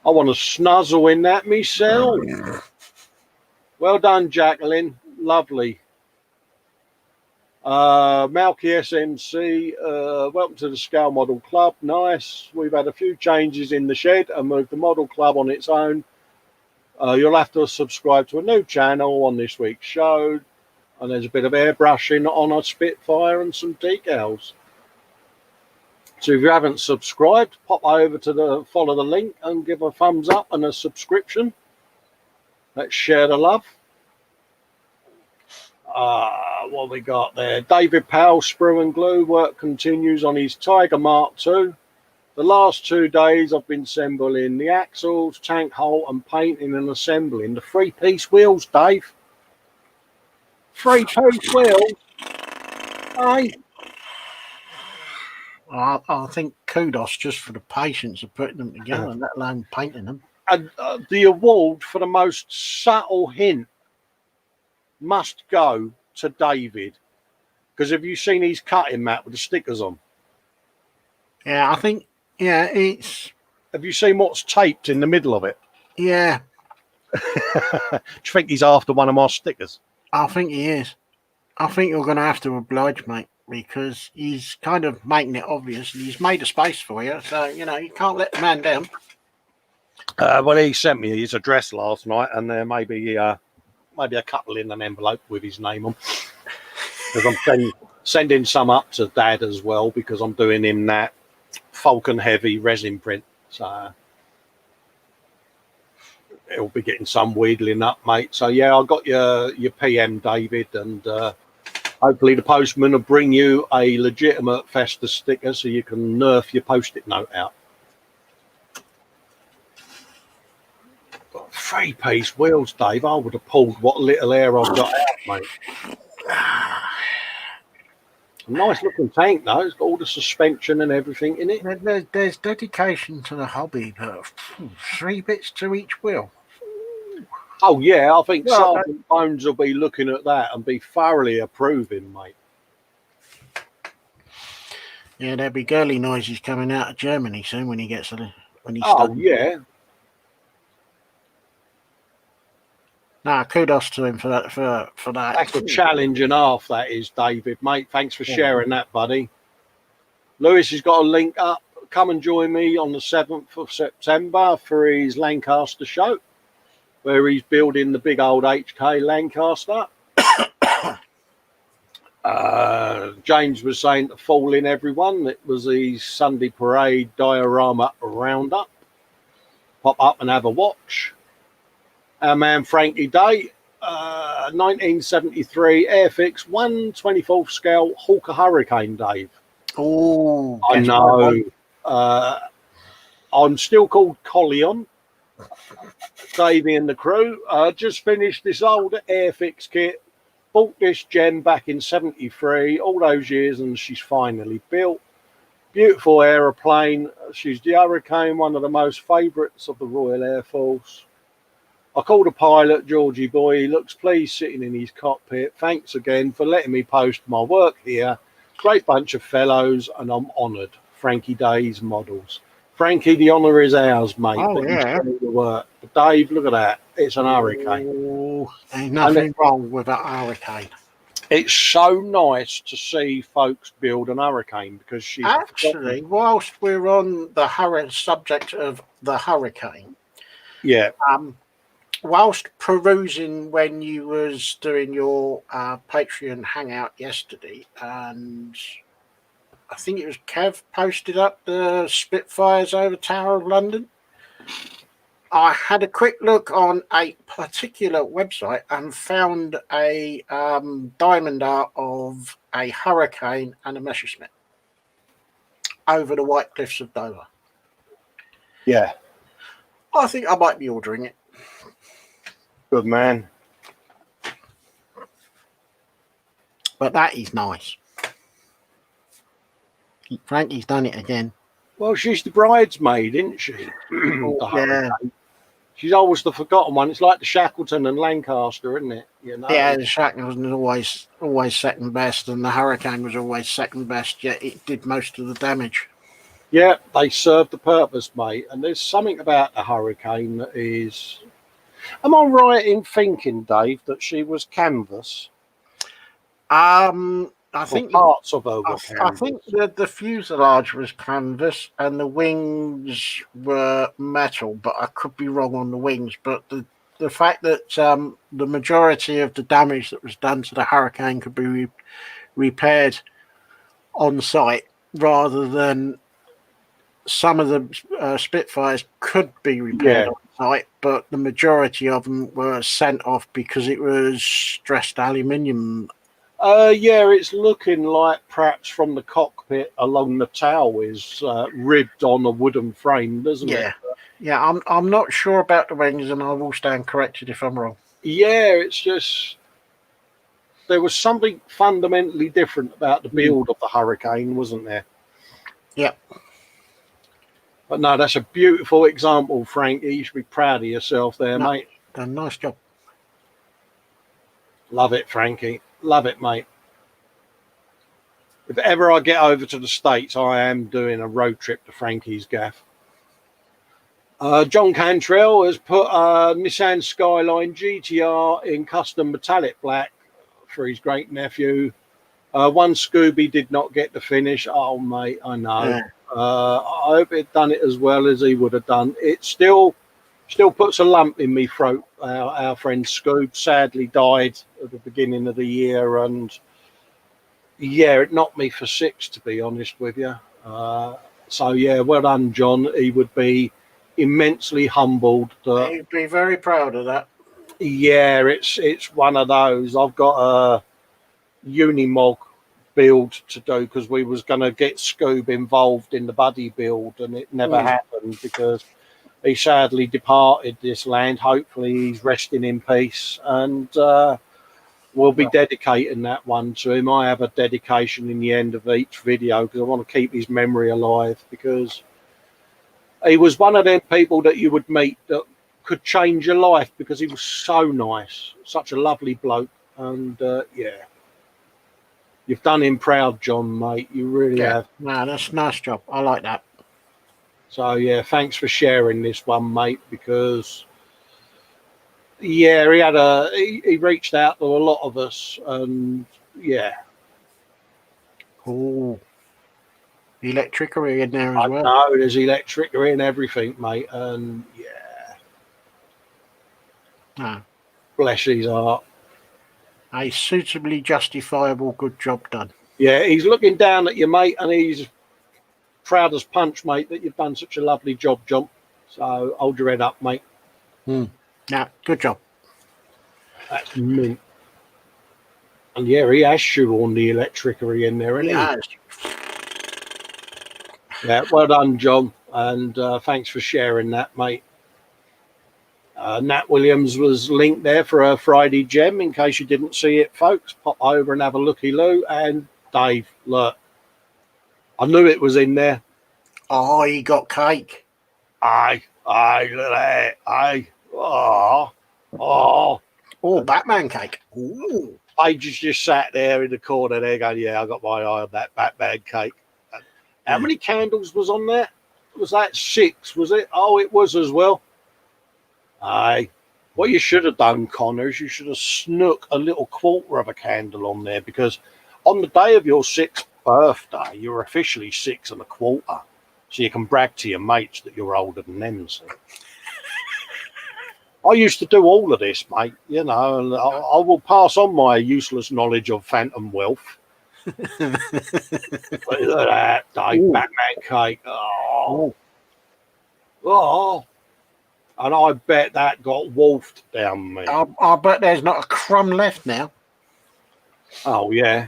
I want to snuzzle in that myself. Well done, Jacqueline. Lovely. Malky SMC, welcome to the Scale Model Club. Nice. We've had a few changes in the shed and moved the model club on its own. You'll have to subscribe to a new channel on this week's show. And there's a bit of airbrushing on a Spitfire and some decals. So if you haven't subscribed, pop over to follow the link and give a thumbs up and a subscription. Let's share the love. What we got there? David Powell, Sprue and Glue. Work continues on his Tiger Mark II. The last 2 days I've been assembling the axles, tank hole and painting and assembling the 3-piece wheels, Dave. 3-piece wheels? Hey. I think kudos just for the patience of putting them together, let alone painting them. And the award for the most subtle hint must go to David, because have you seen his cutting mat with the stickers on? Yeah, I think, yeah, it's... Have you seen what's taped in the middle of it? Yeah. Do you think he's after one of my stickers? I think he is. I think you're going to have to oblige, mate, because he's kind of making it obvious and he's made a space for you, so, you know, you can't let the man down. Well, he sent me his address last night, and there may be a couple in an envelope with his name on. Because I'm sending some up to Dad as well, because I'm doing him that Falcon Heavy resin print. So he'll be getting some wheedling up, mate. So yeah, I got your PM, David, and hopefully the postman will bring you a legitimate Festa sticker so you can nerf your post-it note out. 3-piece wheels, Dave. I would have pulled what little air I've got out, mate. A nice looking tank, though. It's got all the suspension and everything in it. There's dedication to the hobby, but 3 bits to each wheel. Oh, yeah. I think Sergeant Bones will be looking at that and be thoroughly approving, mate. Yeah, there'll be girly noises coming out of Germany soon when he gets when he's done. Yeah. Nah, kudos to him for that. For that. That's a challenge and half, that is, David, mate. Thanks for sharing that, buddy. Lewis has got a link up. Come and join me on the 7th of September for his Lancaster show, where he's building the big old HK Lancaster. James was saying to fall in, everyone. It was his Sunday Parade diorama roundup. Pop up and have a watch. Our man Frankie Day, 1973 Airfix 1/24th scale Hawker Hurricane, Dave. Oh, I know. I'm still called Colin. Davey and the crew. Just finished this old Airfix kit. Bought this gem back in 73, all those years, and she's finally built. Beautiful aeroplane. She's the Hurricane, one of the most favourites of the Royal Air Force. I called a pilot, Georgie boy. He looks pleased sitting in his cockpit. Thanks again for letting me post my work here. Great bunch of fellows, and I'm honoured. Frankie Day's models. Frankie, the honour is ours, mate. Oh, yeah. The work. But Dave, look at that. It's an Hurricane. Oh, ain't nothing wrong with that Hurricane. It's so nice to see folks build an Hurricane, because she's... Actually, whilst we're on the subject of the Hurricane... Yeah. Whilst perusing when you was doing your Patreon hangout yesterday, and I think it was Kev posted up the Spitfires over Tower of London, I had a quick look on a particular website and found a diamond art of a Hurricane and a Messerschmitt over the White Cliffs of Dover. Yeah. I think I might be ordering it. Good man. But that is nice. Frankie's done it again. Well, she's the bridesmaid, isn't she? Yeah. She's always the forgotten one. It's like the Shackleton and Lancaster, isn't it? You know? Yeah, the Shackleton was always second best, and the Hurricane was always second best, yet it did most of the damage. Yeah, they served the purpose, mate. And there's something about the Hurricane that is... Am I right in thinking, Dave, that she was canvas? I Or think parts of her were I think canvas. the fuselage was canvas and the wings were metal, but I could be wrong on the wings. But the fact that the majority of the damage that was done to the Hurricane could be repaired on site rather than some of the Spitfires could be repaired Yeah. on site, but the majority of them were sent off because it was stressed aluminium. Yeah, it's looking like perhaps from the cockpit along the tail is ribbed on a wooden frame, doesn't it? Yeah, yeah. I'm not sure about the wings, and I will stand corrected if I'm wrong. Yeah, it's just there was something fundamentally different about the build of the Hurricane, wasn't there? Yeah, But no, that's a beautiful example, Frankie. You should be proud of yourself there, no, mate. done nice job. Love it, Frankie. Love it, mate. If ever I get over to the States, I am doing a road trip to Frankie's gaff. John Cantrell has put a Nissan Skyline GTR in custom metallic black for his great nephew. One Scooby did not get the finish. Oh, mate, I know. Yeah, I hope it done it as well as he would have done. It still puts a lump in me throat. Our friend Scoob sadly died at the beginning of the year, and yeah, it knocked me for six, to be honest with you. So yeah, well done, John. He would be immensely humbled that. he'd be very proud of that. Yeah, it's one of those. I've got a Unimog build to do because we was going to get Scoob involved in the buddy build, and it never happened because he sadly departed this land. Hopefully, he's resting in peace, and we'll be dedicating that one to him. I have a dedication in the end of each video because I want to keep his memory alive, because he was one of them people that you would meet that could change your life because he was so nice, such a lovely bloke. And yeah, you've done him proud, John, mate. You really Yeah, have. no, that's a nice job. I like that. So yeah, thanks for sharing this one, mate, because yeah, he reached out to a lot of us, and yeah, Oh, electricity in there as I well. know there's electricity and everything, mate, and yeah, No, bless his heart. a suitably justifiable good job done. Yeah, he's looking down at you, mate, and he's proud as punch, mate, that you've done such a lovely job, John. So hold your head up, mate. Yeah, good job. That's mint. And yeah, he has shoehorned the electricity in there, He isn't he? has. Yeah, well done, John, and thanks for sharing that, mate. Nat Williams was linked there for a Friday gem. In case you didn't see it, folks, pop over and have a looky-loo. And Dave, look, I knew it was in there. Oh, he got cake. Aye, look at that. Aye, oh. Oh, Batman cake. Ooh. Paige just sat there in the corner there going, yeah, I got my eye on that Batman cake. How many candles was on there? Was that 6, was it? Oh, it was as well. Aye. What you should have done, Connor, is you should have snook a little quarter of a candle on there, because on the day of your 6th birthday, you're officially 6 1/4. So you can brag to your mates that you're older than them. So. I used to do all of this, mate, you know, and I will pass on my useless knowledge of phantom wealth. Look at that, Dave, Batman cake. Oh. And I bet that got wolfed down me. I bet there's not a crumb left now. Oh, yeah.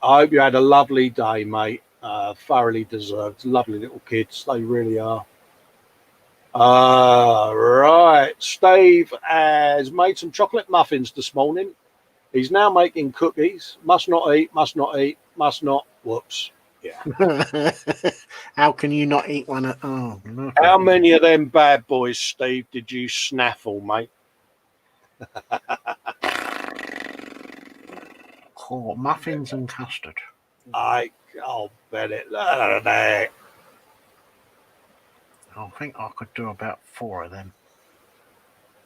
I hope you had a lovely day, mate. Thoroughly deserved. Lovely little kids. They really are. Right. Steve has made some chocolate muffins this morning. He's now making cookies. Must not eat, must not eat, must not. Whoops. Yeah. How can you not eat one? Oh, no. How many of them bad boys, Steve, did you snaffle, mate? Oh, muffins and custard. I'll bet it. Look at that. I think I could do about 4 of them.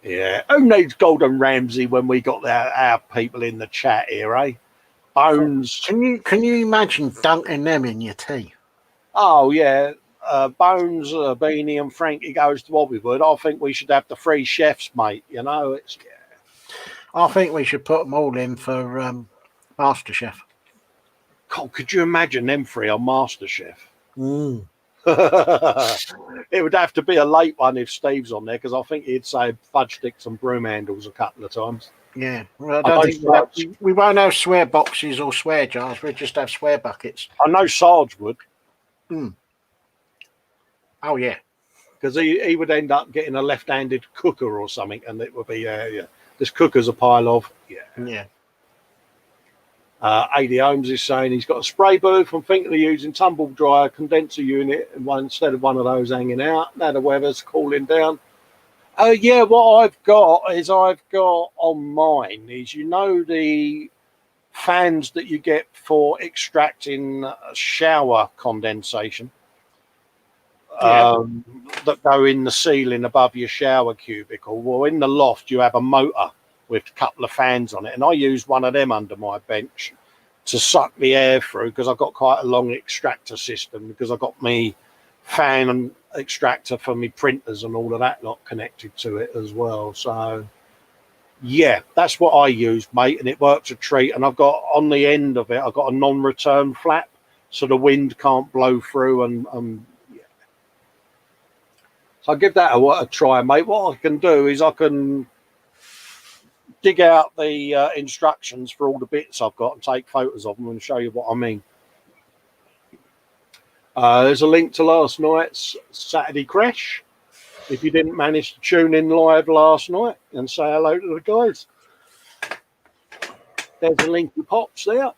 Yeah. Who needs Gordon Ramsay when we got our people in the chat here, eh? Bones. Can you imagine dunking them in your tea? Oh yeah, Bones, Beanie, and Frankie goes to Hollywood. I think we should have the three chefs, mate. You know, it's. I think we should put them all in for MasterChef. God, could you imagine them three on MasterChef? Mm. It would have to be a late one if Steve's on there, because I think he'd say fudge sticks and broom handles a couple of times. Yeah, well, I don't think we won't have swear boxes or swear jars. We'll just have swear buckets. I know Sarge would. Mm. Oh yeah, because he would end up getting a left-handed cooker or something, and it would be yeah. This cooker's a pile of yeah. AD Holmes is saying he's got a spray booth. I'm thinking of using tumble dryer condenser unit and instead of one of those hanging out. Now the weather's cooling down. Yeah, what I've got on mine is, you know, the fans that you get for extracting shower condensation. That go in the ceiling above your shower cubicle. Well, in the loft you have a motor with a couple of fans on it, and I use one of them under my bench to suck the air through, because I've got quite a long extractor system, because I've got me fan and extractor for me printers and all of that lot connected to it as well. So yeah, that's what I use, mate, and it works a treat. And I've got on the end of it, I've got a non-return flap so the wind can't blow through, and so I'll give that a try, mate. What I can do is I can dig out the instructions for all the bits I've got and take photos of them and show you what I mean. There's a link to last night's Saturday Crash, if you didn't manage to tune in live last night and say hello to the guys. There's a link to Pops there.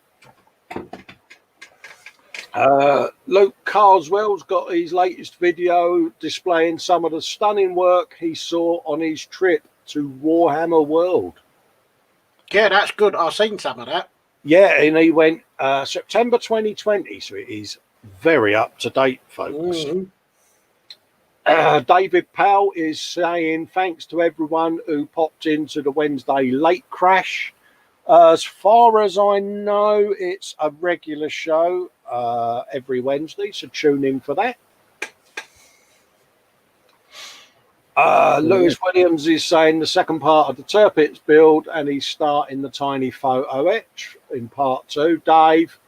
Luke Carswell's got his latest video displaying some of the stunning work he saw on his trip to Warhammer World. Yeah, that's good. I've seen some of that. Yeah, and he went September 2020, so it is very up to date, folks. David Powell is saying thanks to everyone who popped into the Wednesday late crash. As far as I know, it's a regular show every Wednesday, so tune in for that. Lewis Williams is saying the second part of the Turpits build, and he's starting the tiny photo etch in part 2. Dave,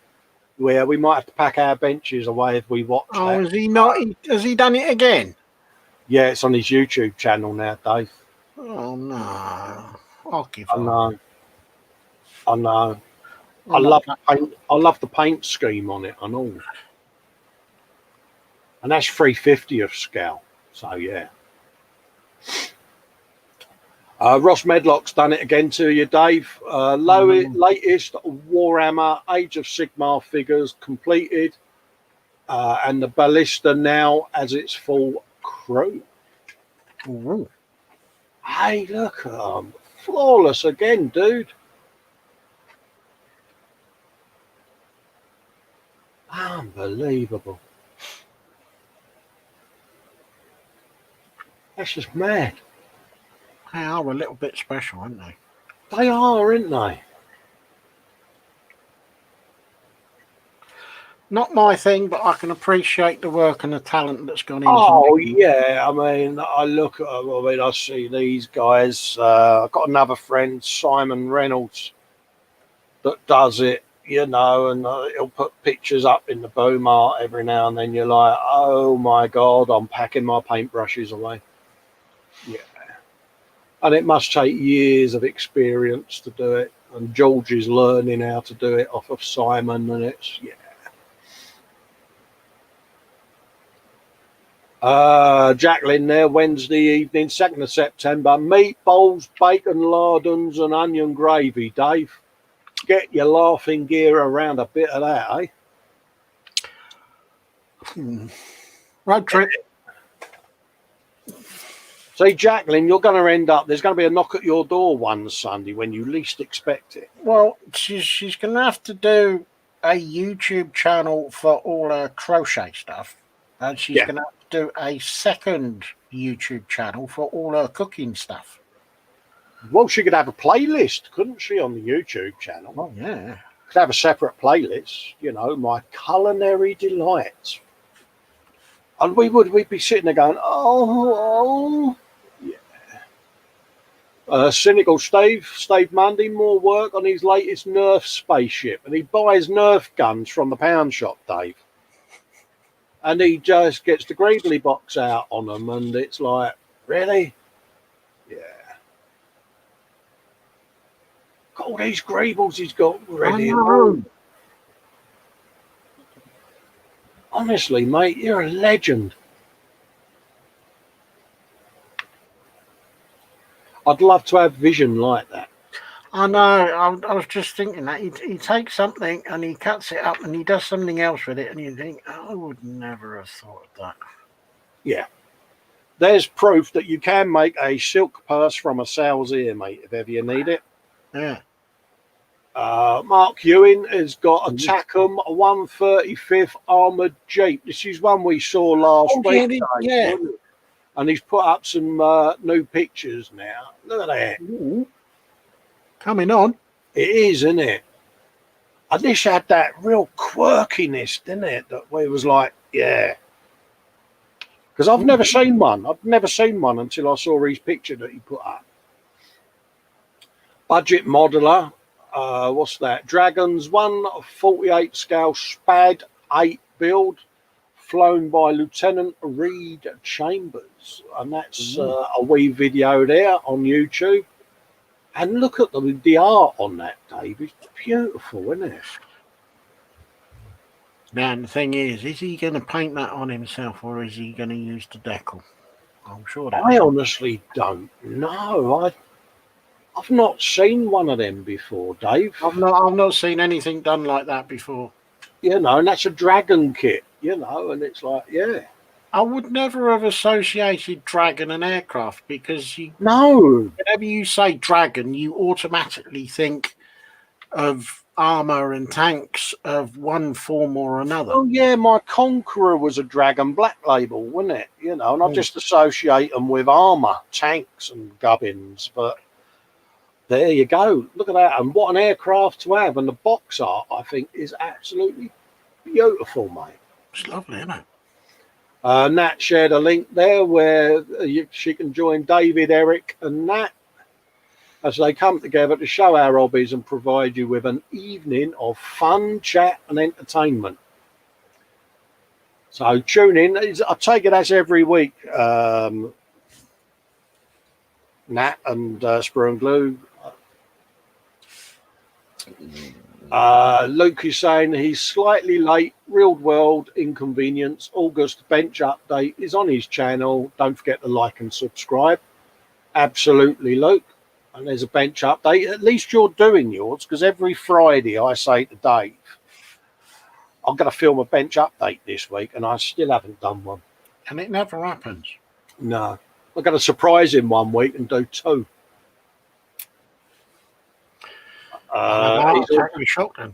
where we might have to pack our benches away if we watch that. Oh, has he not? Has he done it again? Yeah, it's on his YouTube channel now, Dave. Oh no! I'll give I up. know. I know. I love the paint. I love the paint scheme on it and all. And that's 350 of scale. So yeah. Ross Medlock's done it again to you, Dave. Latest Warhammer Age of Sigmar figures completed, and the ballista now as its full crew. Ooh. Hey, look, flawless again, dude. Unbelievable. That's just mad. They are a little bit special, aren't they? They are, aren't they? Not my thing, but I can appreciate the work and the talent that's gone into Oh, it. yeah. I mean, I look at them. I mean, I see these guys. I've got another friend, Simon Reynolds, that does it, you know, and he'll put pictures up in the boom art every now and then. You're like, oh, my God, I'm packing my paintbrushes away. Yeah. And it must take years of experience to do it. And George is learning how to do it off of Simon, and it's, yeah. Jacqueline there, Wednesday evening, 2nd of September. Meatballs, bacon lardons and onion gravy, Dave. Get your laughing gear around a bit of that, eh? Road trip. See, Jacqueline, you're going to end up, there's going to be a knock at your door one Sunday when you least expect it. Well, she's going to have to do a YouTube channel for all her crochet stuff. And she's going to have to do a second YouTube channel for all her cooking stuff. Well, she could have a playlist, couldn't she, on the YouTube channel? Oh, yeah. Could have a separate playlist, you know, my culinary delights. And we'd be sitting there going, oh, yeah. Cynical Steve Mundy, more work on his latest Nerf spaceship. And he buys Nerf guns from the pound shop, Dave. And he just gets the Greebly box out on them. And it's like, really? Yeah. Got all these Greebles he's got ready. Honestly, mate, you're a legend. I'd love to have vision like that. I know. I was just thinking that he takes something and he cuts it up and he does something else with it, and you think, I would never have thought of that. Yeah. There's proof that you can make a silk purse from a sow's ear, mate, if ever you need it. Yeah. Mark Ewing has got a Tackham 135th armoured Jeep. This is one we saw last week. Yeah. And he's put up some new pictures now. Look at that. Ooh. Coming on. It is, isn't it? And this had that real quirkiness, didn't it? That we was like, yeah. Because I've never seen one. I've never seen one until I saw his picture that he put up. Budget modeler. What's that? Dragons 1/48 scale Spad 8 build, flown by Lieutenant Reed Chambers. And that's a wee video there on YouTube. And look at the art on that, Dave. It's beautiful, isn't it? Now, the thing is he going to paint that on himself, or is he going to use the decal? I'm sure that. I honestly don't know. I've not seen one of them before, Dave. I've not seen anything done like that before. You know, and that's a dragon kit, you know, and it's like, yeah. I would never have associated dragon and aircraft, because whenever you say dragon, you automatically think of armour and tanks of one form or another. Oh, yeah, my Conqueror was a Dragon Black Label, wasn't it? You know, and I just associate them with armour, tanks and gubbins, but there you go. Look at that. And what an aircraft to have. And the box art, I think, is absolutely beautiful, mate. It's lovely, isn't it? Nat shared a link there where she can join David, Eric and Nat as they come together to show our hobbies and provide you with an evening of fun, chat and entertainment. So tune in. I take it as every week, Nat and Sprue and Glue. Luke is saying he's slightly late. Real world inconvenience. August bench update is on his channel. Don't forget to like and subscribe. Absolutely, Luke. And there's a bench update. At least you're doing yours, because every Friday I say to Dave, I'm going to film a bench update this week, and I still haven't done one. And it never happens. No. I'm going to surprise him one week and do two. He's shocked then.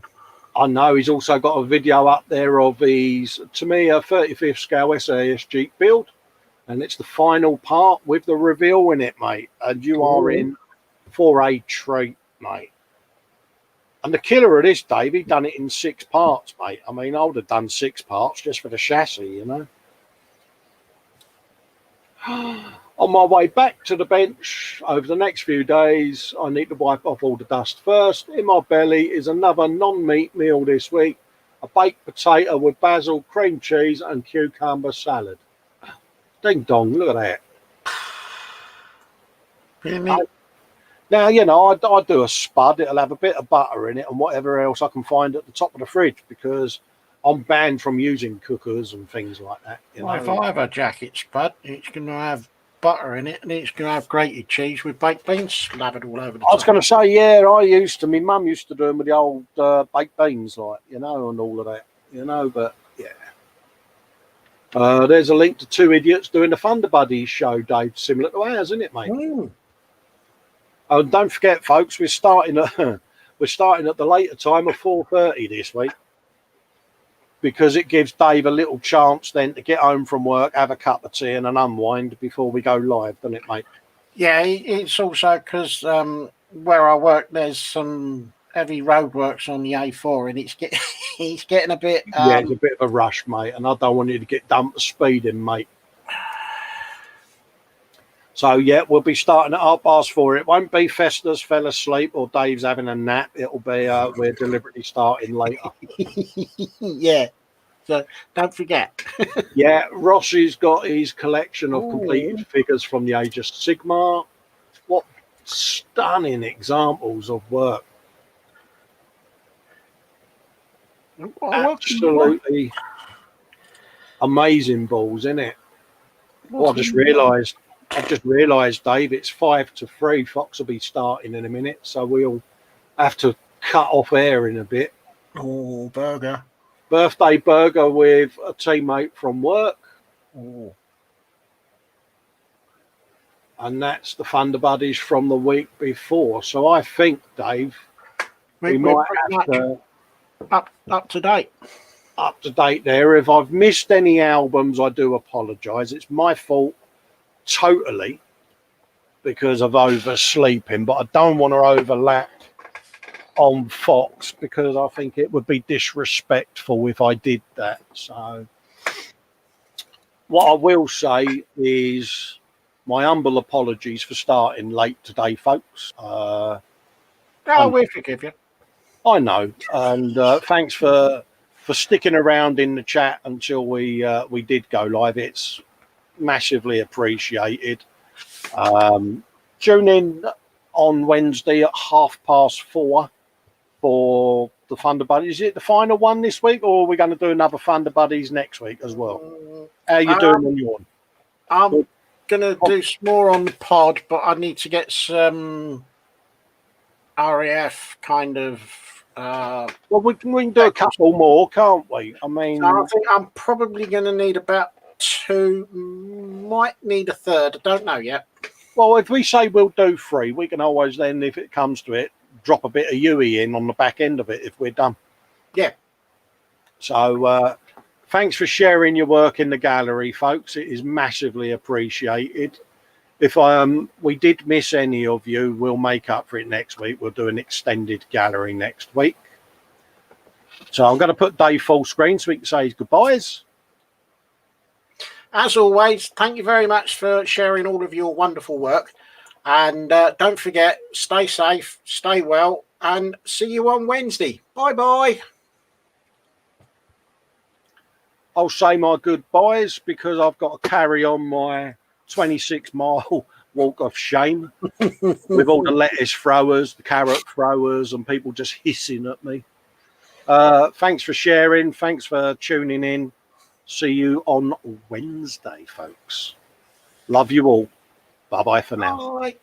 I know he's also got a video up there of his, to me, a 35th scale SAS Jeep build, and it's the final part with the reveal in it, mate. And you are in for a treat, mate. And the killer of this, Dave, he done it in 6 parts, mate. I mean, I would have done 6 parts just for the chassis, you know. On my way back to the bench over the next few days, I need to wipe off all the dust first. In my belly is another non-meat meal this week, a baked potato with basil, cream cheese and cucumber salad. Ding dong, look at that. Really? Now, you know, I do a spud. It'll have a bit of butter in it and whatever else I can find at the top of the fridge, because I'm banned from using cookers and things like that. You know? If I have a jacket spud, it's going to have butter in it, and it's going to have grated cheese with baked beans slathered all over the top. I was going to say, yeah, my mum used to do them with the old baked beans, like, you know, and all of that, you know, but yeah. There's a link to 2 idiots doing the Thunder Buddies show, Dave, similar to ours, isn't it, mate? Oh, and don't forget, folks, we're starting at the later time of 4:30 this week, because it gives Dave a little chance then to get home from work, have a cup of tea and an unwind before we go live, doesn't it, mate? Yeah, it's also because where I work, there's some heavy roadworks on the A4, and it's getting a bit. Yeah, it's a bit of a rush, mate, and I don't want you to get done for speeding, mate. So, yeah, we'll be starting at 4:30. It won't be Festa's fell asleep or Dave's having a nap. It'll be we're deliberately starting later. Yeah. So don't forget. Yeah, Rossi's got his collection of completed figures from the age of Sigmar. What stunning examples of work. Absolutely amazing balls, isn't it? Well, I've just realised, Dave, it's 2:55. Fox will be starting in a minute, so we'll have to cut off air in a bit. Oh, burger. Birthday burger with a teammate from work. Oh. And that's the Thunder Buddies from the week before. So I think, Dave, we might have to up to date. Up to date there. If I've missed any albums, I do apologise. It's my fault totally because of oversleeping, but I don't want to overlap on Fox because I think it would be disrespectful if I did that. So what I will say is my humble apologies for starting late today, folks. We forgive you. I know, and thanks for sticking around in the chat until we did go live. It's massively appreciated. Tune in on Wednesday at 4:30 for the Thunder Buddies. Is it the final one this week, or are we going to do another Thunder Buddies next week as well? How are you doing on your one? I'm going to do some more on the pod, but I need to get some RAF kind of... well, we can do a couple more, can't we? I mean... So I think I'm probably going to need about 2, might need a third. I don't know yet. Well, if we say we'll do 3, we can always then, if it comes to it, drop a bit of Yui in on the back end of it if we're done. Yeah. So thanks for sharing your work in the gallery, folks. It is massively appreciated. If we did miss any of you, we'll make up for it next week. We'll do an extended gallery next week. So I'm going to put Dave full screen so we can say his goodbyes. As always, thank you very much for sharing all of your wonderful work. And don't forget, stay safe, stay well, and see you on Wednesday. Bye-bye. I'll say my goodbyes because I've got to carry on my 26-mile walk of shame with all the lettuce throwers, the carrot throwers, and people just hissing at me. Thanks for sharing. Thanks for tuning in. See you on Wednesday, folks. Love you all. Bye-bye for now. Bye.